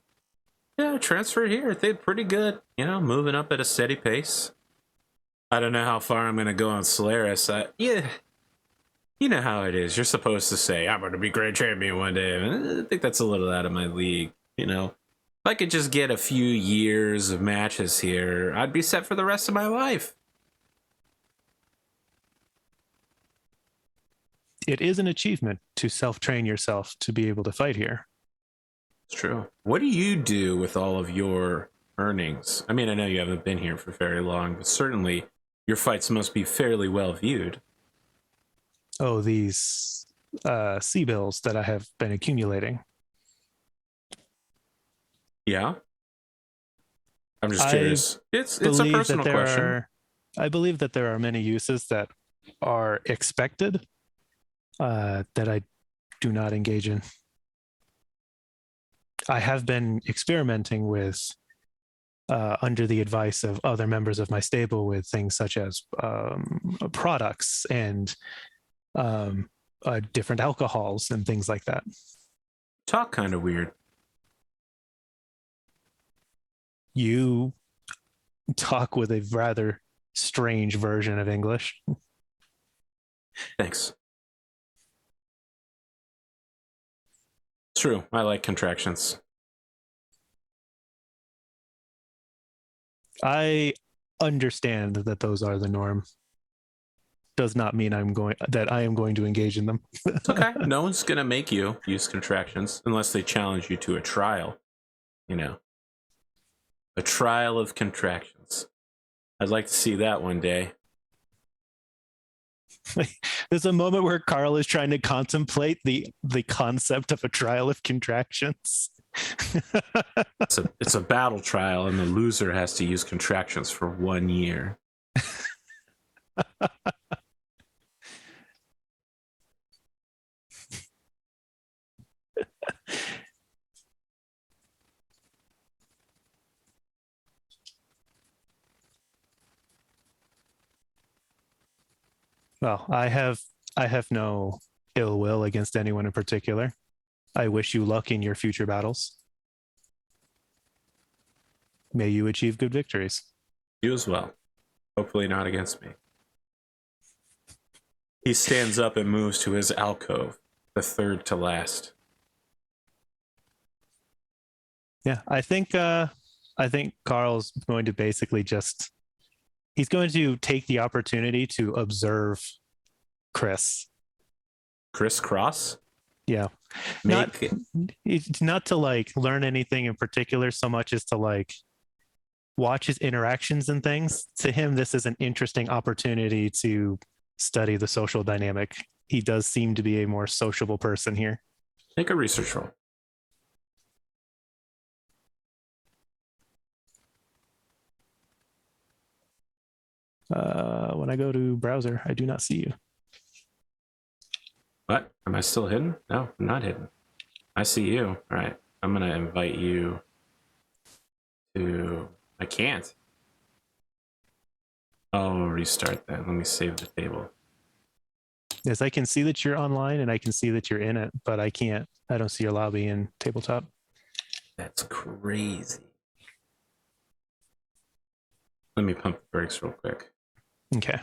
transferred here. They did pretty good, moving up at a steady pace. I don't know how far I'm going to go on Solaris. You know how it is. You're supposed to say, I'm going to be grand champion one day. I think that's a little out of my league, If I could just get a few years of matches here, I'd be set for the rest of my life. It is an achievement to self-train yourself to be able to fight here. It's true. What do you do with all of your earnings? I mean, I know you haven't been here for very long, but certainly your fights must be fairly well viewed. Oh, these C-bills that I have been accumulating. Yeah. I'm just curious. It's a personal question. I believe that there are many uses that are expected that I do not engage in. I have been experimenting with, under the advice of other members of my stable, with things such as products and different alcohols and things like that. Talk kind of weird. You talk with a rather strange version of English. Thanks. True. I like contractions. I understand that those are the norm. Does not mean I am going to engage in them. It's okay. No one's gonna make you use contractions unless they challenge you to a trial. You know, a trial of contractions. I'd like to see that one day. There's a moment where Karl is trying to contemplate the concept of a trial of contractions. It's a battle trial, and the loser has to use contractions for 1 year. Well, I have no ill will against anyone in particular. I wish you luck in your future battles. May you achieve good victories. You as well. Hopefully not against me. He stands up and moves to his alcove, the third to last. Yeah, I think Karl's going to basically he's going to take the opportunity to observe Chris. Chris Cross? Yeah. Not to like learn anything in particular so much as to like watch his interactions and things. To him, this is an interesting opportunity to study the social dynamic. He does seem to be a more sociable person here. Make a research roll. When I go to browser, I do not see you. What? Am I still hidden? No, I'm not hidden. I see you. All right. I'm going to invite you to... I can't. I'll restart that. Let me save the table. Yes, I can see that you're online and I can see that you're in it, but I don't see your lobby in tabletop. That's crazy. Let me pump the brakes real quick. Okay.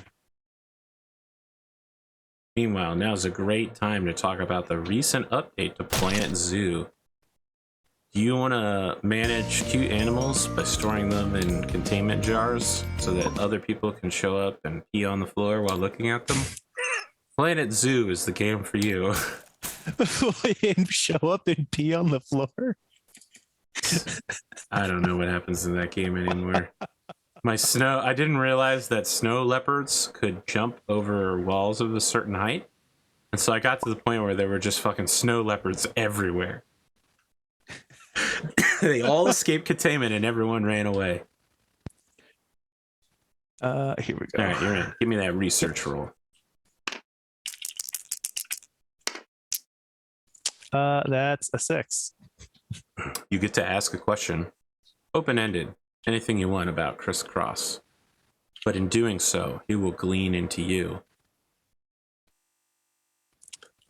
Meanwhile, now's a great time to talk about the recent update to Planet Zoo. Do you want to manage cute animals by storing them in containment jars so that other people can show up and pee on the floor while looking at them? Planet Zoo is the game for you. And show up and pee on the floor? I don't know what happens in that game anymore. I didn't realize that snow leopards could jump over walls of a certain height. And so I got to the point where there were just fucking snow leopards everywhere. They all escaped containment and everyone ran away. Here we go. All right, you're in. Give me that research roll. That's a 6. You get to ask a question, open-ended, anything you want about Chris Cross. But in doing so, he will glean into you.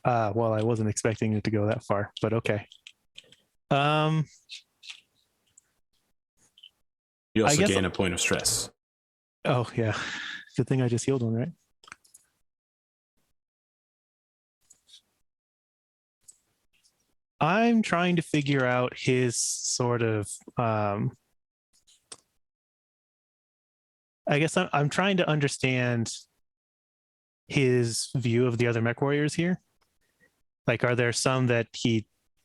Well, I wasn't expecting it to go that far, but okay. You also gain a point of stress. Oh, yeah. Good thing I just healed one, right? I'm trying to figure out his sort of I guess I'm trying to understand his view of the other mech warriors here. Like, are there some that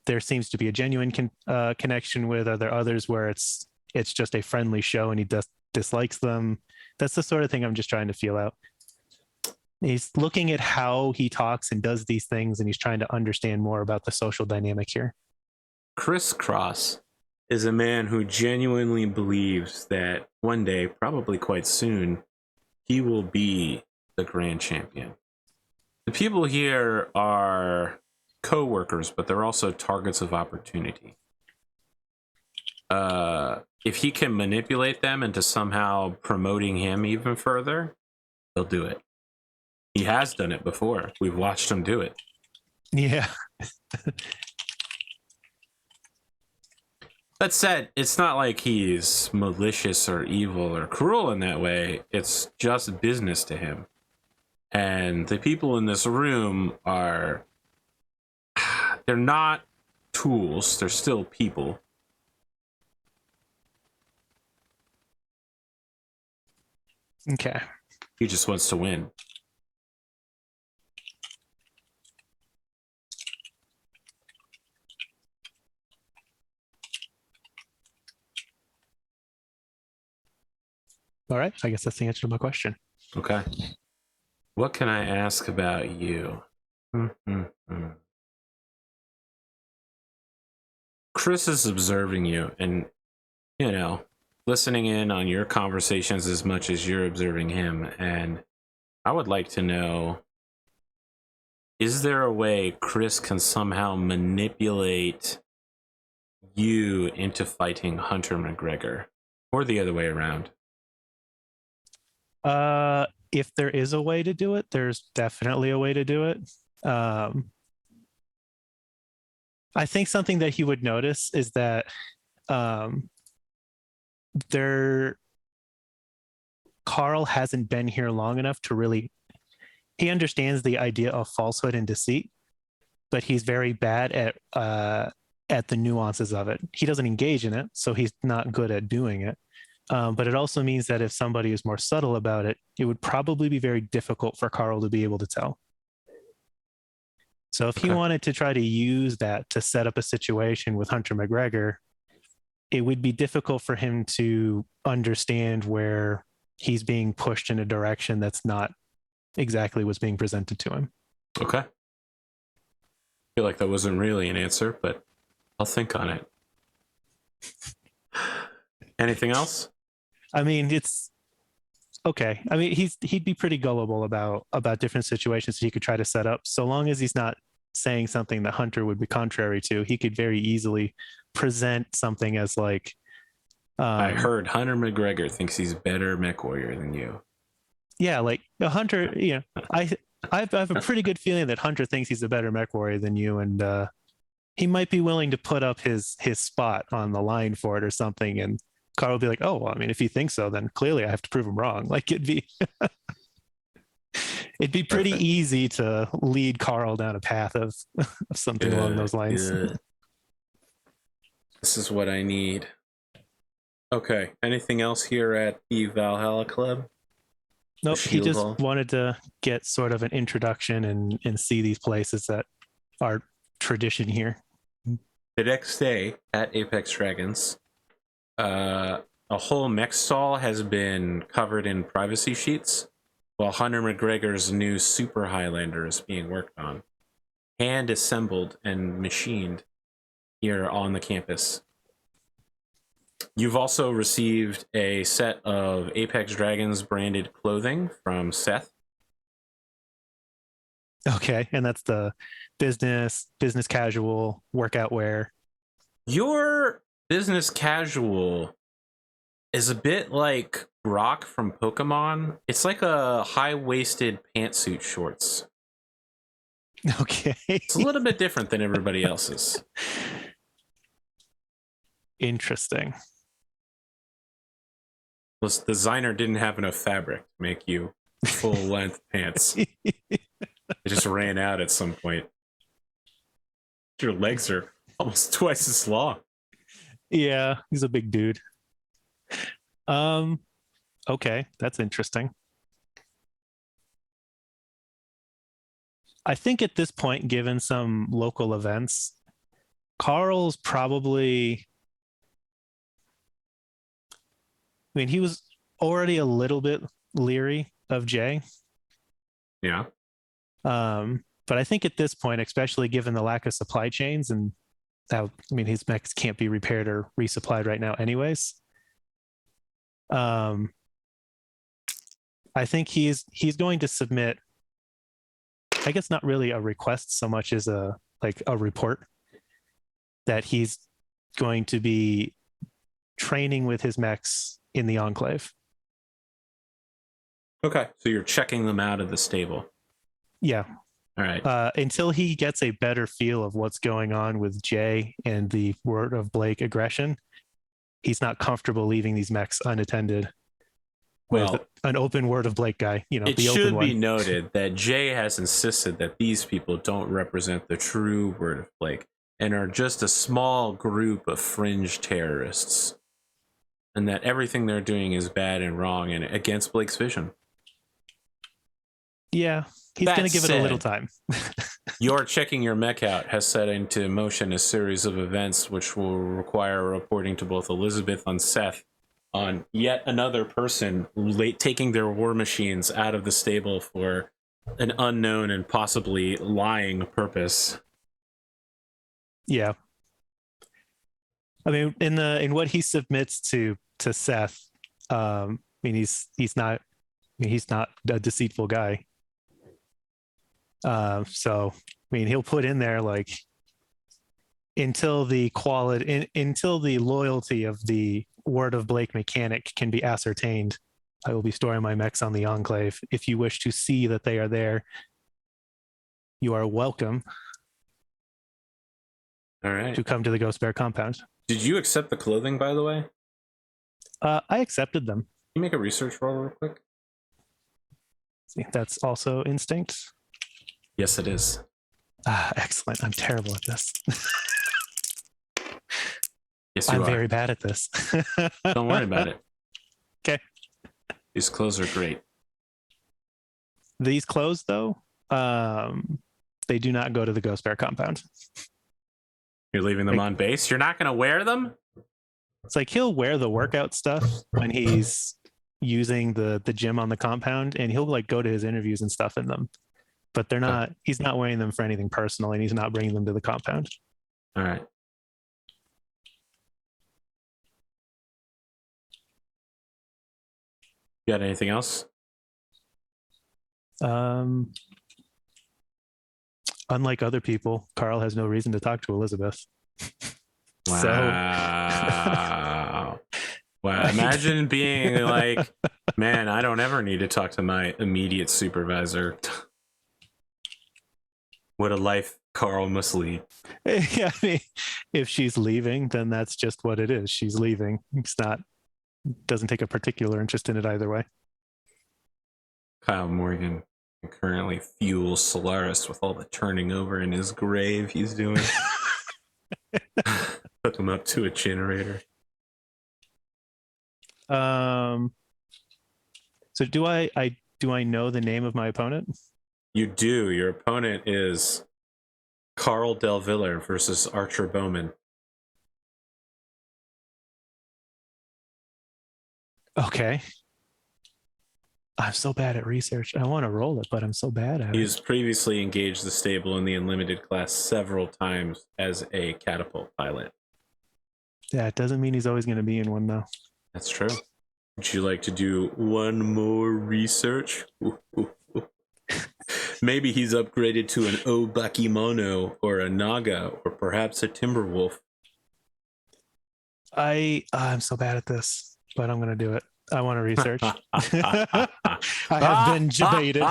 there seems to be a genuine connection with? Are there others where it's just a friendly show and he dislikes them? That's the sort of thing I'm just trying to feel out. He's looking at how he talks and does these things, and he's trying to understand more about the social dynamic here. Chris Cross is a man who genuinely believes that one day, probably quite soon, he will be the grand champion. The people here are co-workers, but they're also targets of opportunity. If he can manipulate them into somehow promoting him even further, he'll do it. He has done it before. We've watched him do it. Yeah. That said, it's not like he's malicious or evil or cruel in that way. It's just business to him. And the people in this room are... they're not tools. They're still people. Okay. He just wants to win. All right. I guess that's the answer to my question. Okay. What can I ask about you? Chris is observing you and, you know, listening in on your conversations as much as you're observing him. And I would like to know, is there a way Chris can somehow manipulate you into fighting Hunter McGregor, or the other way around? If there is a way to do it, there's definitely a way to do it. I think something that he would notice is that Karl hasn't been here long enough to really, he understands the idea of falsehood and deceit, but he's very bad at the nuances of it. He doesn't engage in it, so he's not good at doing it. But it also means that if somebody is more subtle about it, it would probably be very difficult for Karl to be able to tell. So if he wanted to try to use that to set up a situation with Hunter McGregor, it would be difficult for him to understand where he's being pushed in a direction that's not exactly what's being presented to him. Okay. I feel like that wasn't really an answer, but I'll think on it. Anything else? I mean, it's okay. I mean, he'd be pretty gullible about different situations that he could try to set up. So long as he's not saying something that Hunter would be contrary to, he could very easily present something as like, I heard Hunter McGregor thinks he's better mech warrior than you. Yeah, like Hunter, you know, I have a pretty good feeling that Hunter thinks he's a better mech warrior than you, and he might be willing to put up his spot on the line for it or something. And Karl will be like, "Oh, well, I mean, if he thinks so, then clearly I have to prove him wrong." Like it'd be pretty easy to lead Karl down a path of something along those lines. Good. This is what I need. Okay. Anything else here at the Valhalla Club? Nope. He just Hall? wanted to get sort of an introduction and see these places that are tradition here. The next day at Apex Dragons, a whole mech stall has been covered in privacy sheets while Hunter McGregor's new Super Highlander is being worked on, hand assembled and machined here on the campus. You've also received a set of Apex Dragons branded clothing from Seth. Okay, and that's the business casual workout wear. Your business casual is a bit like Brock from Pokemon. It's like a high-waisted pantsuit shorts. Okay. It's a little bit different than everybody else's. Interesting. The designer didn't have enough fabric to make you full-length pants. It just ran out at some point. Your legs are almost twice as long. Yeah, he's a big dude. Okay, that's interesting. I think at this point, given some local events, Karl's probably, I mean, he was already a little bit leery of Jay. Yeah. But I think at this point, especially given the lack of supply chains and how, I mean, his mechs can't be repaired or resupplied right now anyways. I think he's going to submit, I guess not really a request so much as a report that he's going to be training with his mechs in the Enclave. Okay. So you're checking them out of the stable. Yeah. All right. Until he gets a better feel of what's going on with Jay and the Word of Blake aggression, he's not comfortable leaving these mechs unattended with Well, an open Word of Blake guy. it the open should one. be noted that Jay has insisted that these people don't represent the true Word of Blake and are just a small group of fringe terrorists, and that everything they're doing is bad and wrong and against Blake's vision. Yeah, he's That going to give it a little said, time. Your checking your mech out has set into motion a series of events which will require reporting to both Elizabeth and Seth on yet another person taking their war machines out of the stable for an unknown and possibly lying purpose. Yeah. I mean, in what he submits to Seth, I mean, he's not a deceitful guy. So I mean, he'll put in there like until the loyalty of the Word of Blake mechanic can be ascertained, I will be storing my mechs on the Enclave. If you wish to see that they are there, you are welcome All right. to come to the Ghost Bear compound. Did you accept the clothing, by the way? I accepted them. Can you make a research roll real quick? See, that's also instinct. Yes, it is. Excellent. I'm terrible at this. Yes, you I'm are. very bad at this. Don't worry about it. Okay. These clothes are great. These clothes, though, they do not go to the Ghost Bear compound. You're leaving them on base? You're not going to wear them? It's like he'll wear the workout stuff when he's using the gym on the compound, and he'll like go to his interviews and stuff in them. But they're not. He's not wearing them for anything personal, and he's not bringing them to the compound. All right. You got anything else? Unlike other people, Karl has no reason to talk to Elizabeth. Wow. Wow. Imagine being like, man, I don't ever need to talk to my immediate supervisor. What a life Karl must lead. Yeah, I mean, if she's leaving, then that's just what it is. She's leaving. Doesn't take a particular interest in it either way. Kyle Morgan currently fuels Solaris with all the turning over in his grave he's doing. Hook him up to a generator. So do I know the name of my opponent? You do. Your opponent is Karl delVillar versus Archer Bowman. Okay. I'm so bad at research. I want to roll it, but I'm so bad at it. He's previously engaged the stable in the Unlimited class several times as a catapult pilot. Yeah, it doesn't mean he's always going to be in one, though. That's true. Would you like to do one more research? Maybe he's upgraded to an Obakimono or a Naga or perhaps a Timberwolf. I'm so bad at this, but I'm going to do it. I want to research. I have been debated.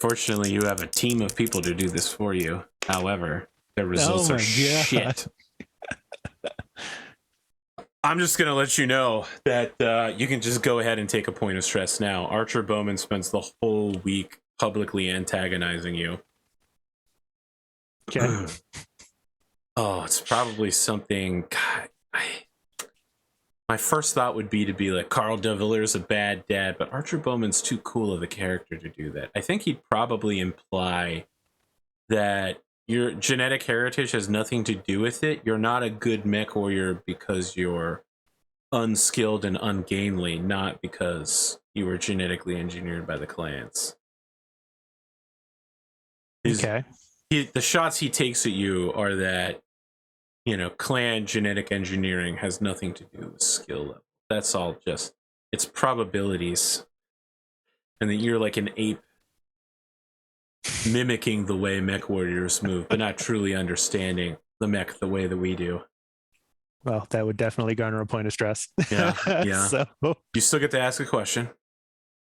Fortunately, you have a team of people to do this for you. However, the results are shit. I'm just going to let you know that you can just go ahead and take a point of stress now. Archer Bowman spends the whole week publicly antagonizing you. Okay. Oh, it's probably something... God, my first thought would be to be like, Karl delVillar is a bad dad, but Archer Bowman's too cool of a character to do that. I think he'd probably imply that your genetic heritage has nothing to do with it. You're not a good mech warrior because you're unskilled and ungainly, not because you were genetically engineered by the clans. Okay. The shots he takes at you are that, clan genetic engineering has nothing to do with skill level. That's all just, it's probabilities. And that you're like an ape mimicking the way mech warriors move, but not truly understanding the mech the way that we do. Well, that would definitely garner a point of stress. Yeah. So You still get to ask a question.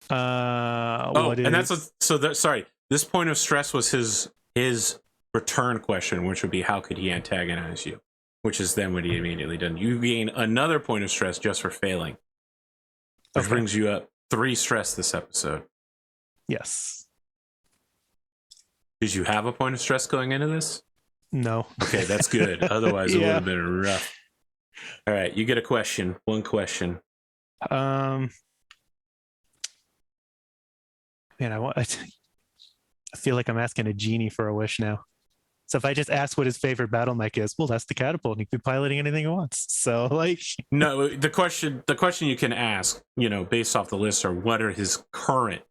What and is... sorry. This point of stress was his return question, which would be how could he antagonize you, which is then what he immediately done. You gain another point of stress just for failing, which brings you up 3 stress this episode. Yes. Did you have a point of stress going into this? No. Okay, that's good. Otherwise, it would Yeah. have been rough. All right, you get a question. One question. Man, I feel like I'm asking a genie for a wish now. So if I just ask what his favorite battle mech is, well, that's the catapult, and he can be piloting anything he wants. So like, no, the question you can ask, based off the list, are what are his current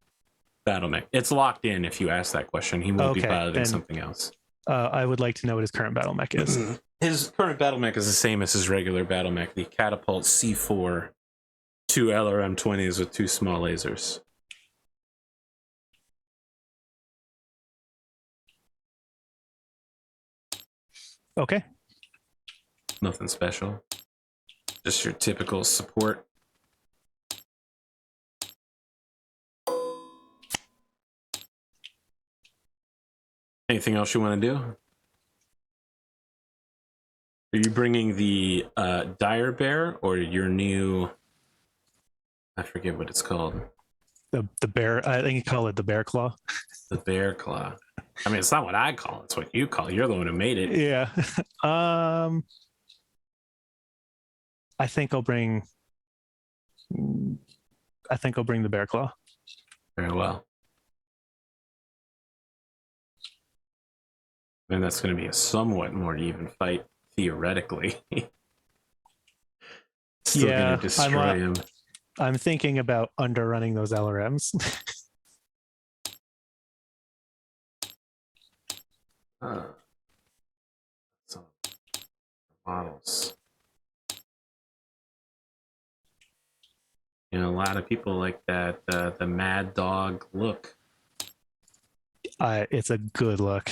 battle mech? It's locked in. If you ask that question, he won't be piloting something else. I would like to know what his current battle mech is. His current battle mech is the same as his regular battle mech, the catapult C4, 2 LRM-20s with 2 small lasers. Okay. Nothing special. Just your typical support. Anything else you want to do? Are you bringing the Dire Bear or your new... I forget what it's called. The bear, I think you call it the bear claw. The bear claw. I mean, it's not what I call it. It's what you call it. You're the one who made it. Yeah. I think I'll bring the bear claw. Very well. And that's going to be a somewhat more even fight, theoretically. Still going to destroy him. I'm thinking about underrunning those LRMs. Some models. A lot of people like that the Mad Dog look. It's a good look.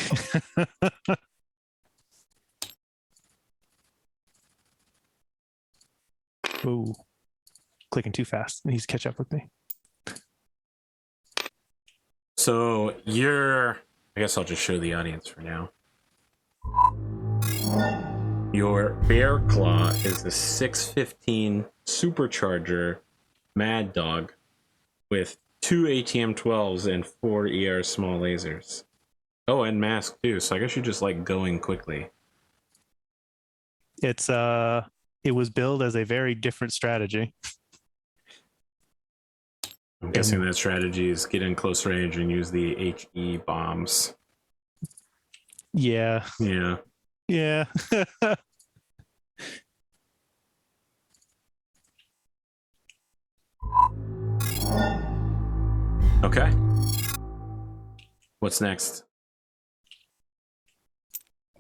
Ooh, clicking too fast. It needs to catch up with me. So I guess I'll just show the audience for now. Your Bear Claw is the 615 Supercharger Mad Dog with 2 ATM-12s and 4 ER small lasers. Oh, and mask too, so I guess you're just like going quickly. It was billed as a very different strategy. I'm guessing that strategy is get in close range and use the HE bombs. Yeah. Yeah. Yeah. Okay. What's next?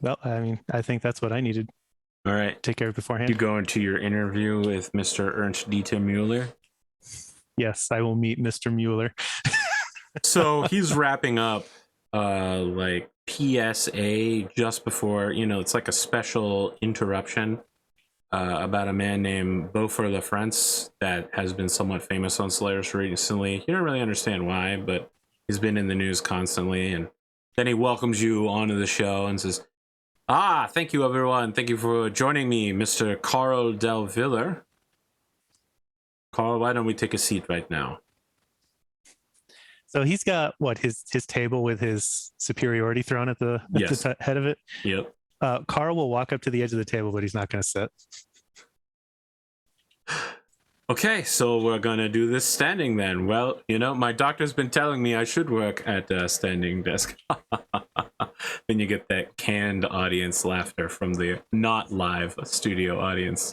Well, I mean, I think that's what I needed. All right. Take care of beforehand. You go into your interview with Mr. Ernst Dieter Mueller. Yes, I will meet Mr. Mueller. So he's wrapping up like PSA just before, it's like a special interruption about a man named Beaufort La France that has been somewhat famous on Solaris recently. You don't really understand why, but he's been in the news constantly. And then he welcomes you onto the show and says, thank you, everyone. Thank you for joining me, Mr. Karl delVillar. Karl, why don't we take a seat right now? So he's got his table with his superiority throne at the head of it. Yep. Karl will walk up to the edge of the table, but he's not going to sit. Okay, so we're going to do this standing then. Well, my doctor's been telling me I should work at a standing desk. Then you get that canned audience laughter from the not live studio audience.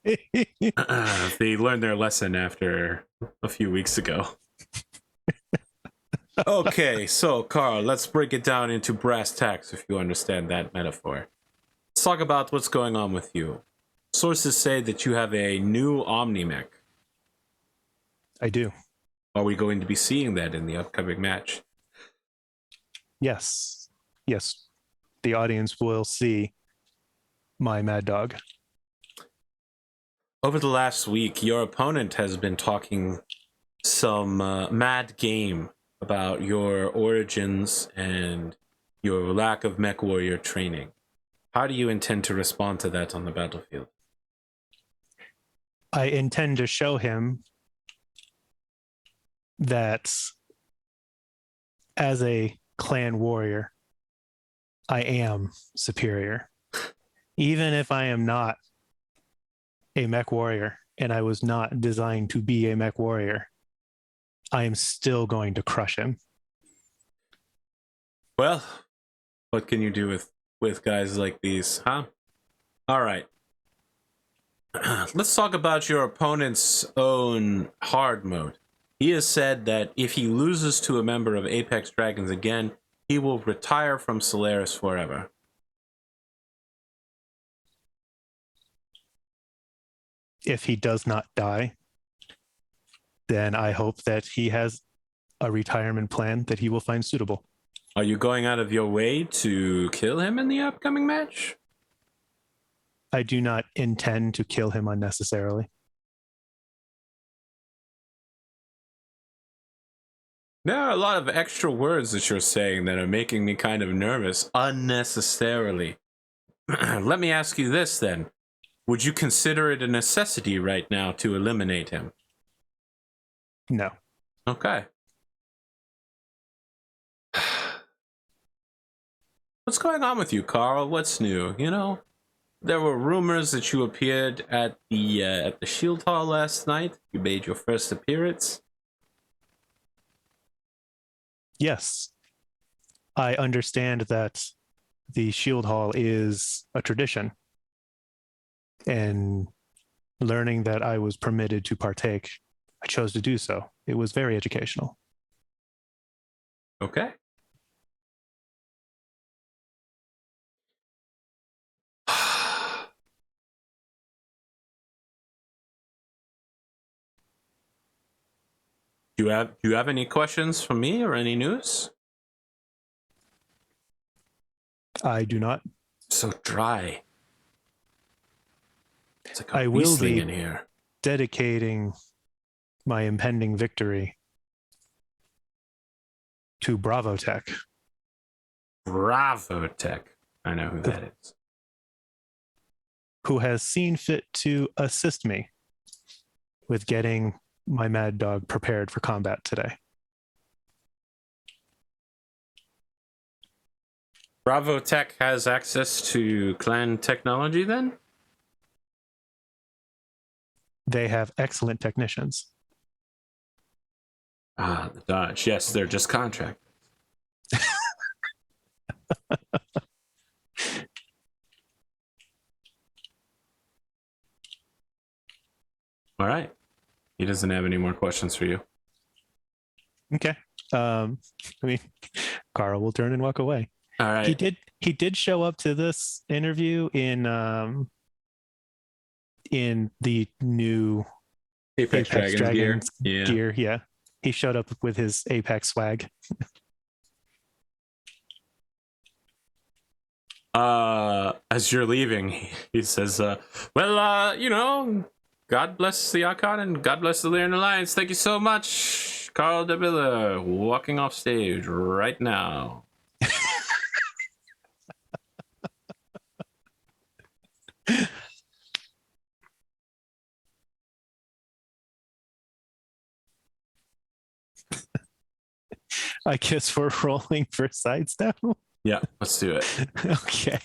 They learned their lesson after a few weeks ago. Okay, so Karl, let's break it down into brass tacks, if you understand that metaphor. Let's talk about what's going on with you. Sources say that you have a new Omni-Mech. I do. Are we going to be seeing that in the upcoming match? Yes. Yes. The audience will see my Mad Dog. Over the last week, your opponent has been talking some mad game about your origins and your lack of mech warrior training. How do you intend to respond to that on the battlefield? I intend to show him that as a clan warrior, I am superior. Even if I am not a mech warrior and I was not designed to be a mech warrior, I am still going to crush him. Well, what can you do with guys like these, huh? All right. Let's talk about your opponent's own hard mode. He has said that if he loses to a member of Apex Dragons again, he will retire from Solaris forever. If he does not die, then I hope that he has a retirement plan that he will find suitable. Are you going out of your way to kill him in the upcoming match? I do not intend to kill him unnecessarily. There are a lot of extra words that you're saying that are making me kind of nervous, unnecessarily. Let me ask you this then. Would you consider it a necessity right now to eliminate him? No. Okay. What's going on with you, Karl? What's new? You know, there were rumors that you appeared at the Shield Hall last night. You made your first appearance. Yes. I understand that the Shield Hall is a tradition. And learning that I was permitted to partake, I chose to do so. It was very educational. Okay. Do you have any questions for me or any news? I do not. So dry. It's like a I will Riesling be in here. dedicating my impending victory to Battletech. Battletech. I know who that is. Who has seen fit to assist me with getting my mad dog prepared for combat today. Battletech has access to clan technology then? They have excellent technicians. Ah, the Dodge. Yes, they're just contractors. All right. He doesn't have any more questions for you. Okay. I mean, Karl will turn and walk away. All right. He did show up to this interview in the new Apex Dragons gear. Yeah. He showed up with his Apex swag. As you're leaving, he says, well, you know, God bless the Archon and God bless the Lyran Alliance. Thank you so much, Karl delVillar, walking off stage right now. I guess we're rolling for sides now. Yeah, let's do it. Okay.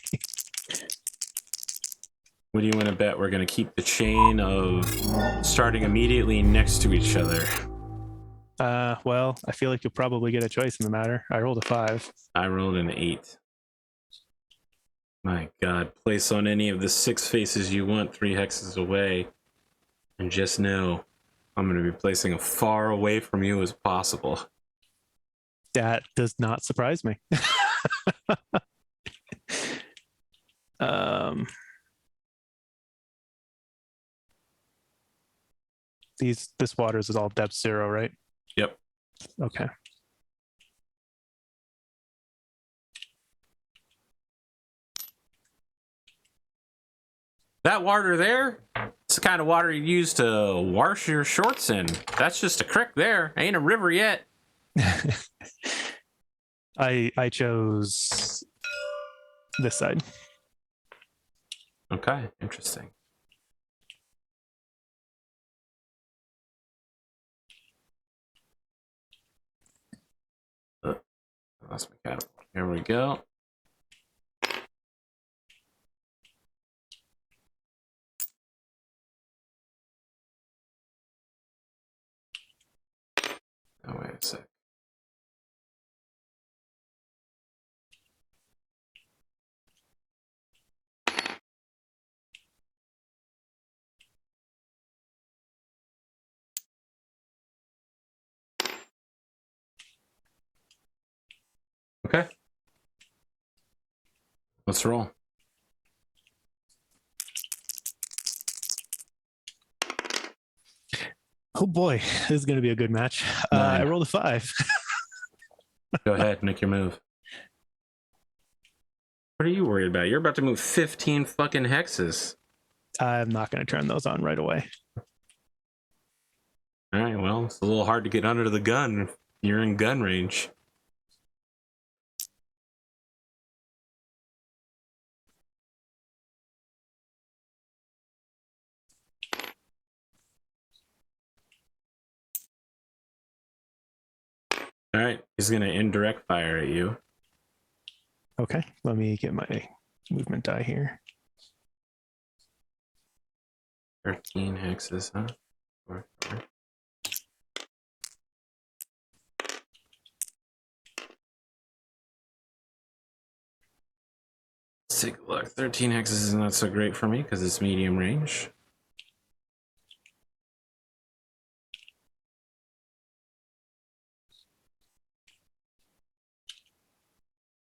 What do you want to bet? We're going to keep the chain of starting immediately next to each other. Well, I feel like you'll probably get a choice in the matter. I rolled a 5. I rolled an 8. My God, place on any of the 6 faces you want 3 hexes away. And just know, I'm going to be placing as far away from you as possible. That does not surprise me. This waters is all depth 0, right? Yep. Okay. That water there, It's the kind of water you use to wash your shorts in. That's just a creek there. Ain't a river yet. I chose this side. Okay, interesting. Oh, that's my catapult. Here we go. Oh, wait a sec. Okay. Let's roll. Oh boy, this is going to be a good match. I rolled a 5. Go ahead, make your move. What are you worried about? You're about to move 15 fucking hexes. I'm not going to turn those on right away. All right, well, it's a little hard to get under the gun if you're in gun range. All right, he's going to indirect fire at you. Okay, let me get my movement die here. 13 hexes, huh? 4, 4. Let's take a look. 13 hexes is not so great for me because it's medium range.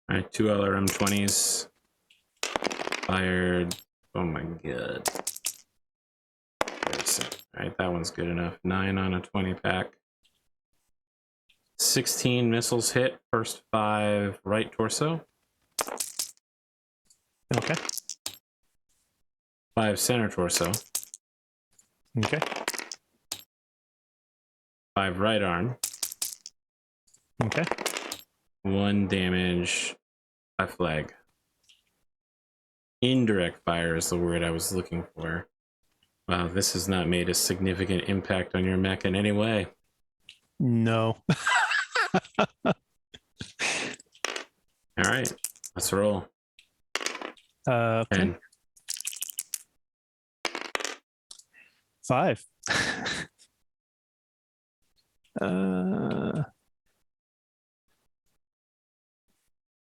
All right, 2 LRM 20s. Fired. Oh my god. All right, that one's good enough. 9 on a 20 pack. 16 missiles hit. First 5 right torso. Okay. 5 center torso. Okay. 5 right arm. Okay. 1 damage. 5 flag. Indirect fire is the word I was looking for. Wow, this has not made a significant impact on your mech in any way. No. All right, let's roll. Okay. 10. 5.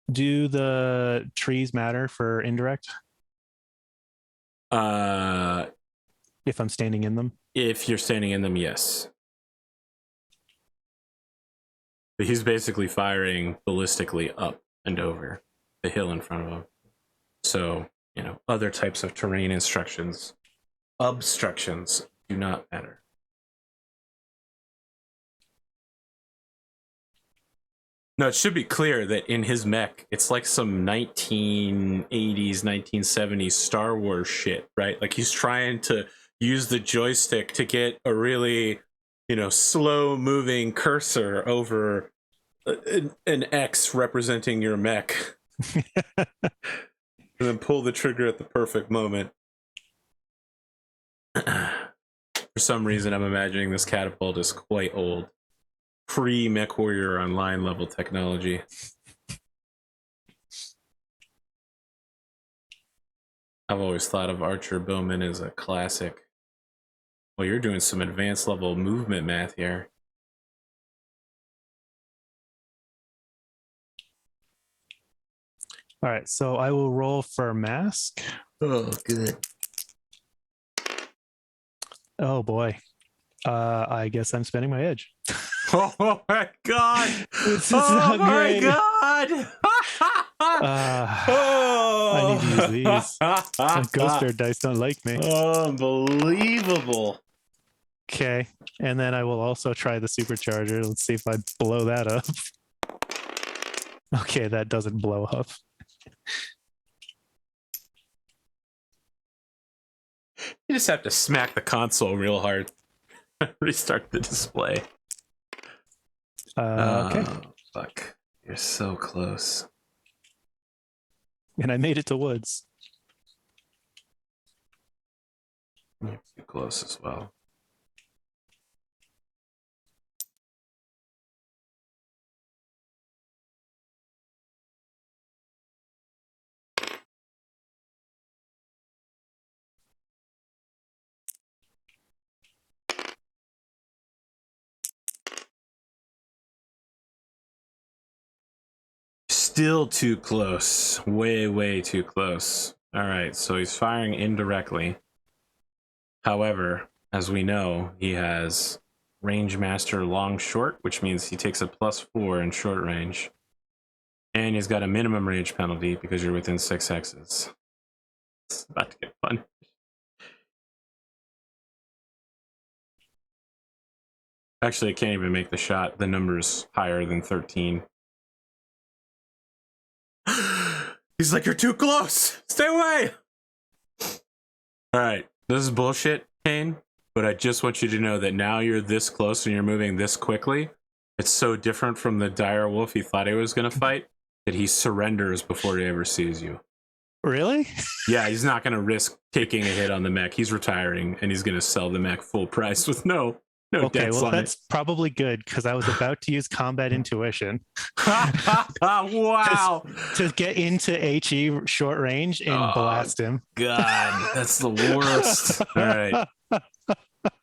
Do the trees matter for indirect if I'm standing in them? If you're standing in them, yes. But he's basically firing ballistically up and over the hill in front of him. So, you know, other types of terrain obstructions do not matter. No, it should be clear that in his mech, it's like some 1980s, 1970s Star Wars shit, right? Like he's trying to use the joystick to get a really, you know, slow moving cursor over an X representing your mech. And then pull the trigger at the perfect moment. For some reason, I'm imagining this catapult is quite old. Pre-Mech Warrior Online level technology. I've always thought of Archer Bowman as a classic. Well, you're doing some advanced level movement math here. All right, so I will roll for mask. Oh, good. Oh boy. I guess I'm spending my edge. Oh my god! This is Oh not my great. god! I need to use these. My Ghost Bear dice don't like me. Unbelievable. Okay, and then I will also try the supercharger. Let's see if I blow that up. Okay, that doesn't blow up. just have to smack the console real hard. Restart the display. Okay. Oh, fuck. You're so close. And I made it to woods. You're too close as well. Still too close. Way, way too close. All right, so he's firing indirectly. However, as we know, he has range master long short, which means he takes a +4 in short range. And he's got a minimum range penalty because you're within 6 hexes. It's about to get fun. Actually, I can't even make the shot. The number's higher than 13. He's like, you're too close. Stay away. All right. This is bullshit, Kane. But I just want you to know that now you're this close and you're moving this quickly. It's so different from the dire wolf he thought he was going to fight that he surrenders before he ever sees you. Really? Yeah, he's not going to risk taking a hit on the mech. He's retiring and he's going to sell the mech full price with no Okay, debts well, on that's probably good because I was about to use combat intuition Wow. to get into HE short range and blast him. God, that's the worst. All right.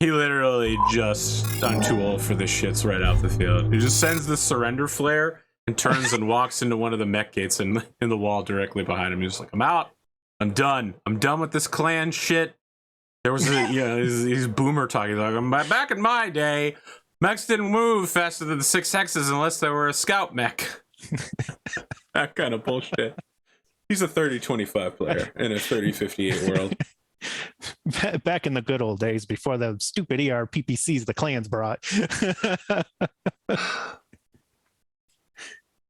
He literally just, I'm too old for this shit's right off the field. He just sends the surrender flare and turns and walks into one of the mech gates in the wall directly behind him. He's like, I'm out. I'm done. I'm done with this clan shit. There was he's boomer talking. Like, back in my day, mechs didn't move faster than the 6 hexes unless they were a scout mech. That kind of bullshit. He's a 30-25 player in a 30-58 world. Back in the good old days before the stupid ER PPCs the clans brought.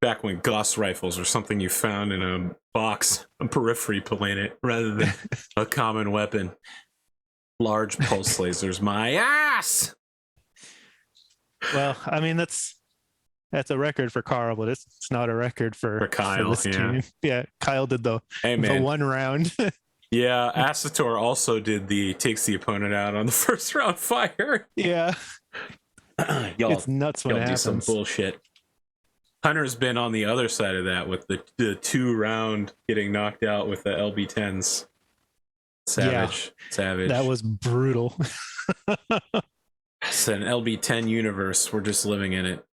Back when Gauss rifles were something you found in a box on Periphery Planet rather than a common weapon. Large pulse lasers, my ass! Well, I mean, that's a record for Karl, but it's not a record for Kyle. For this team. Yeah, Kyle did the 1 round. Yeah, Asator also did takes the opponent out on the first round fire. Yeah. Y'all, it's nuts when it happens. Do some bullshit. Hunter's been on the other side of that with the 2-round getting knocked out with the LB10s. Savage. That was brutal. It's an LB10 universe. We're just living in it.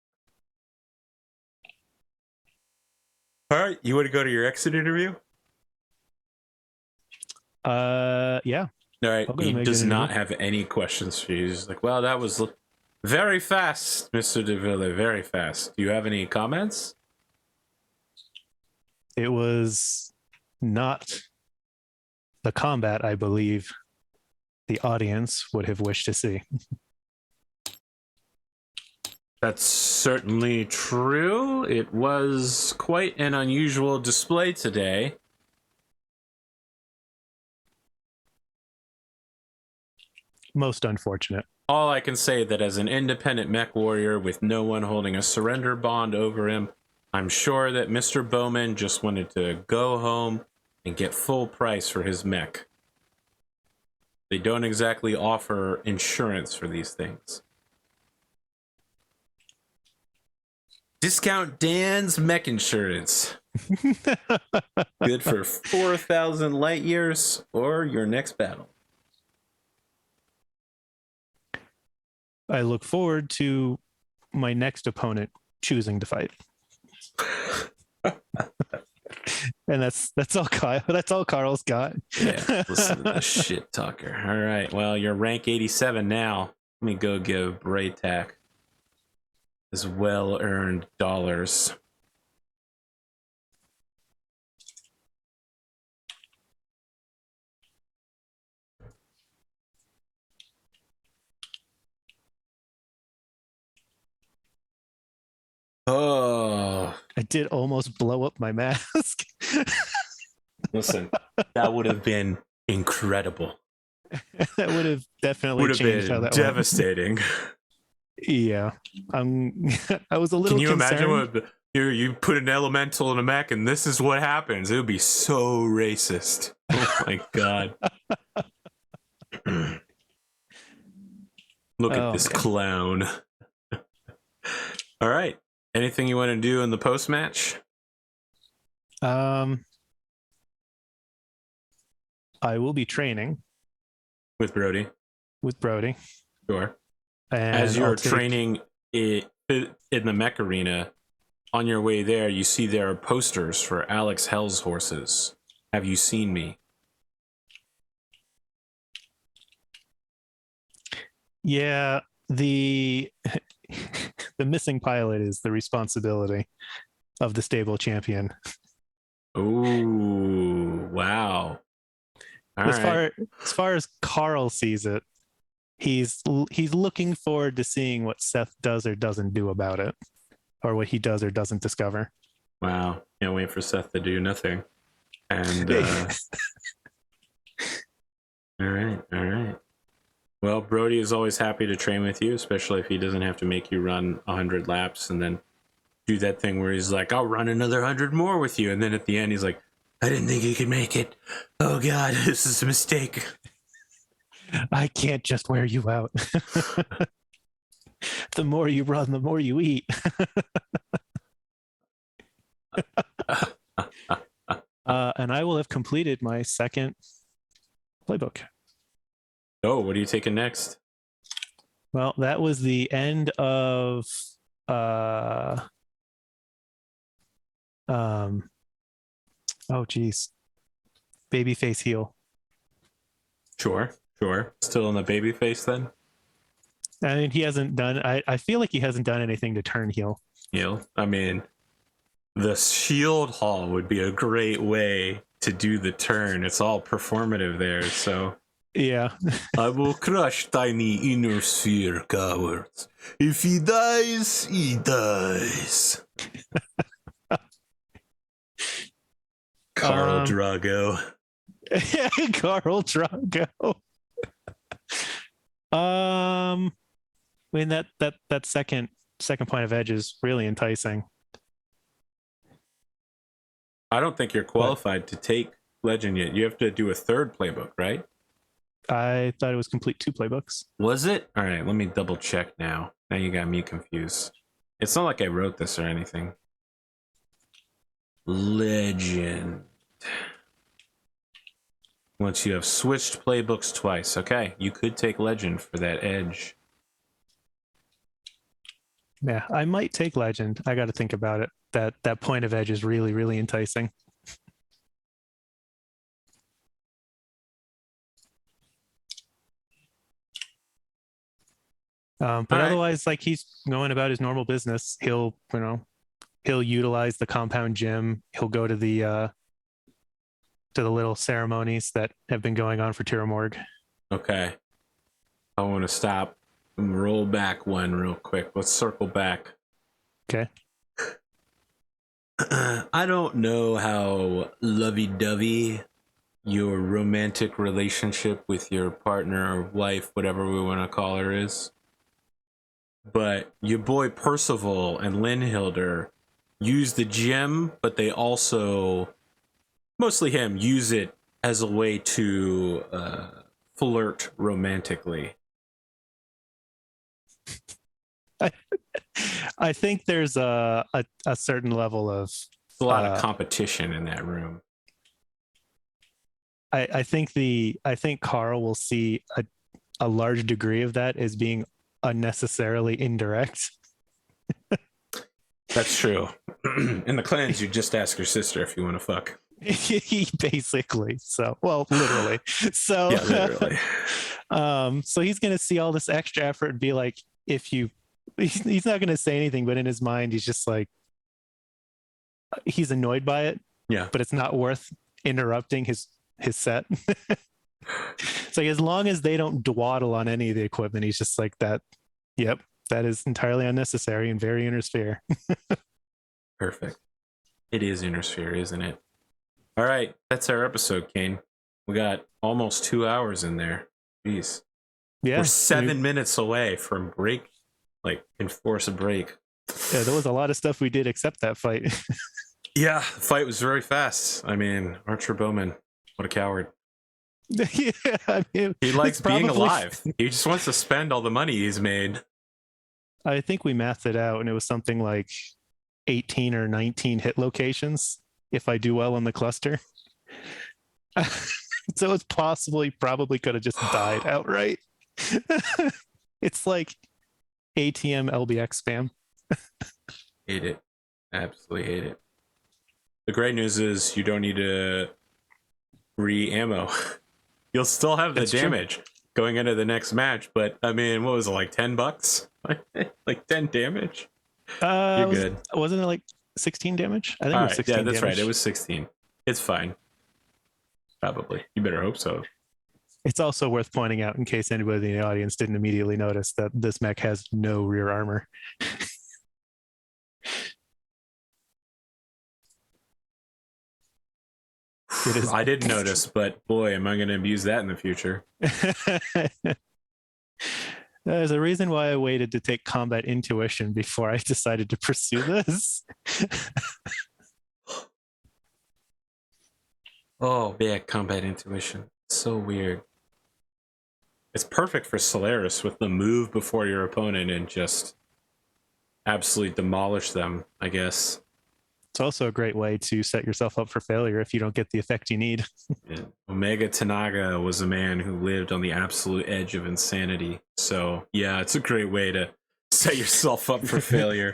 All right, you want to go to your exit interview? Yeah. All right, he does not have any questions for you. He's like, well, that was very fast, Mr. delVillar, very fast. Do you have any comments? It was not the combat I believe the audience would have wished to see. That's certainly true. It was quite an unusual display today. Most unfortunate. All I can say that as an independent mech warrior with no one holding a surrender bond over him, I'm sure that Mr. Bowman just wanted to go home and get full price for his mech. They don't exactly offer insurance for these things. Discount Dan's mech insurance. Good for 4,000 light years or your next battle. I look forward to my next opponent choosing to fight. And that's all Kyle. That's all Karl's got. Yeah, listen to the shit talker. All right, well, you're rank 87 now. Let me go give Battletech his well-earned dollars. Oh, I did almost blow up my mask. listen, that would have been incredible. That would have definitely Would have changed how been that devastating. went. Yeah. I was a little Can you imagine concerned. what you put an elemental in a mech and this is what happens? It would be so racist. Oh my god. Look at Oh, this man. clown. All right. Anything you want to do in the post match? I will be training With Brody? with Brody. Sure. As And you're I'll take, training in the mech arena, on your way there, you see there are posters for Alex Hell's horses. Have you seen me? yeah, the the missing pilot is the responsibility of the stable champion. Oh, wow. All As right. far as Karl sees it, he's looking forward to seeing what Seth does or doesn't do about it, or what he does or doesn't discover. Wow. Can't wait for Seth to do nothing. And all right, all right. Well, Brody is always happy to train with you, especially if he doesn't have to make you run 100 laps and then do that thing where he's like, I'll run another 100 more with you. And then at the end, he's like, I didn't think you could make it. Oh, God, this is a mistake. I can't just wear you out. The more you run, the more you eat. And I will have completed my second playbook. Oh, what are you taking next? Well, that was the end of oh geez. Babyface heel. Sure, sure. Still in the baby face then? I mean, he hasn't done I feel like he hasn't done anything to turn heel. I mean, the shield hall would be a great way to do the turn. It's all performative there, so Yeah. I will crush tiny inner sphere cowards. If he dies, he dies. Karl Drago. Karl Drago. I mean that second point of edge is really enticing. I don't think you're qualified to take Legend yet. You have to do a third playbook, right? I thought it was complete 2 playbooks. Was it? All right, let me double check now. Now you got me confused. It's not like I wrote this or anything. Legend. Once you have switched playbooks twice. Okay, you could take Legend for that edge. Yeah, I might take Legend. I got to think about it. That point of edge is really, really enticing. But otherwise, like, he's going about his normal business. He'll utilize the compound gym. He'll go to the little ceremonies that have been going on for Tiramorg. Okay. I want to stop and roll back one real quick. Let's circle back. Okay. I don't know how lovey-dovey your romantic relationship with your partner or wife, whatever we want to call her, is. But your boy Percival and Linhilder use the gem, but they also, mostly him, use it as a way to flirt romantically. I think there's a certain level of There's a lot of competition in that room. I think Karl will see a large degree of that as being unnecessarily indirect. That's true. In the clans, you just ask your sister if you want to fuck. Basically. So, well, literally. So, yeah, literally. So he's gonna see all this extra effort and be like, he's not gonna say anything, but in his mind, he's just like, he's annoyed by it. Yeah. But it's not worth interrupting his set. It's like, as long as they don't dwaddle on any of the equipment, he's just like that. Yep, that is entirely unnecessary and very inner sphere. Perfect. It is inner sphere, isn't it? All right, that's our episode, Kane. We got almost 2 hours in there. Jeez. Yeah, We're 7 minutes away from break, like enforce a break. Yeah, there was a lot of stuff we did except that fight. Yeah, the fight was very fast. I mean, Archer Bowman, what a coward. Yeah, I mean, He likes it's being probably- alive. He just wants to spend all the money he's made. I think we mathed it out, and it was something like 18 or 19 hit locations if I do well on the cluster. So it's possible he probably could have just died outright. It's like ATM LBX spam. Hate it. Absolutely hate it. The great news is you don't need to re-ammo. You'll still have the That's true. damage going into the next match, but I mean, what was it, like $10? Like 10 damage? You're good. Wasn't it like 16 damage? I think All it was right, 16 yeah, that's damage. right. It was 16. It's fine. Probably. You better hope so. It's also worth pointing out, in case anybody in the audience didn't immediately notice, that this mech has no rear armor. It is- I didn't notice, but boy, am I going to abuse that in the future. There's a reason why I waited to take combat intuition before I decided to pursue this. Oh, yeah, combat intuition. So weird. It's perfect for Solaris with the move before your opponent and just absolutely demolish them, I guess. It's also a great way to set yourself up for failure if you don't get the effect you need. Yeah. Omega Tanaga was a man who lived on the absolute edge of insanity. So, yeah, it's a great way to set yourself up for failure.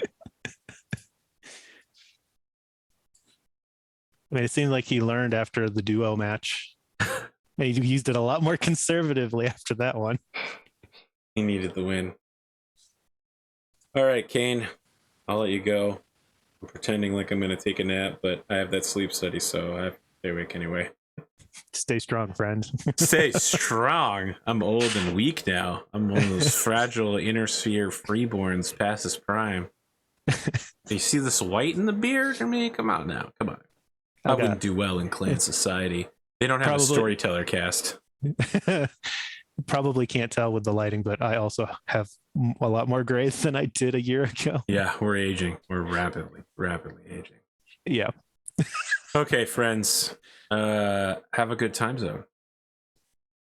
I mean, it seemed like he learned after the duo match. He used it a lot more conservatively after that one. He needed the win. All right, Kane, I'll let you go. I'm pretending like I'm going to take a nap, but I have that sleep study, so I have to stay awake anyway. Stay strong, friend. Stay strong. I'm old and weak now. I'm one of those fragile inner sphere freeborns past his prime. You see this white in the beard? I mean, come on now. Come on. I wouldn't do well in clan society. They don't have a storyteller cast. Probably can't tell with the lighting, but I also have a lot more grays than I did a year ago. Yeah, we're aging. We're rapidly aging. Yeah. Okay, friends. Have a good time zone.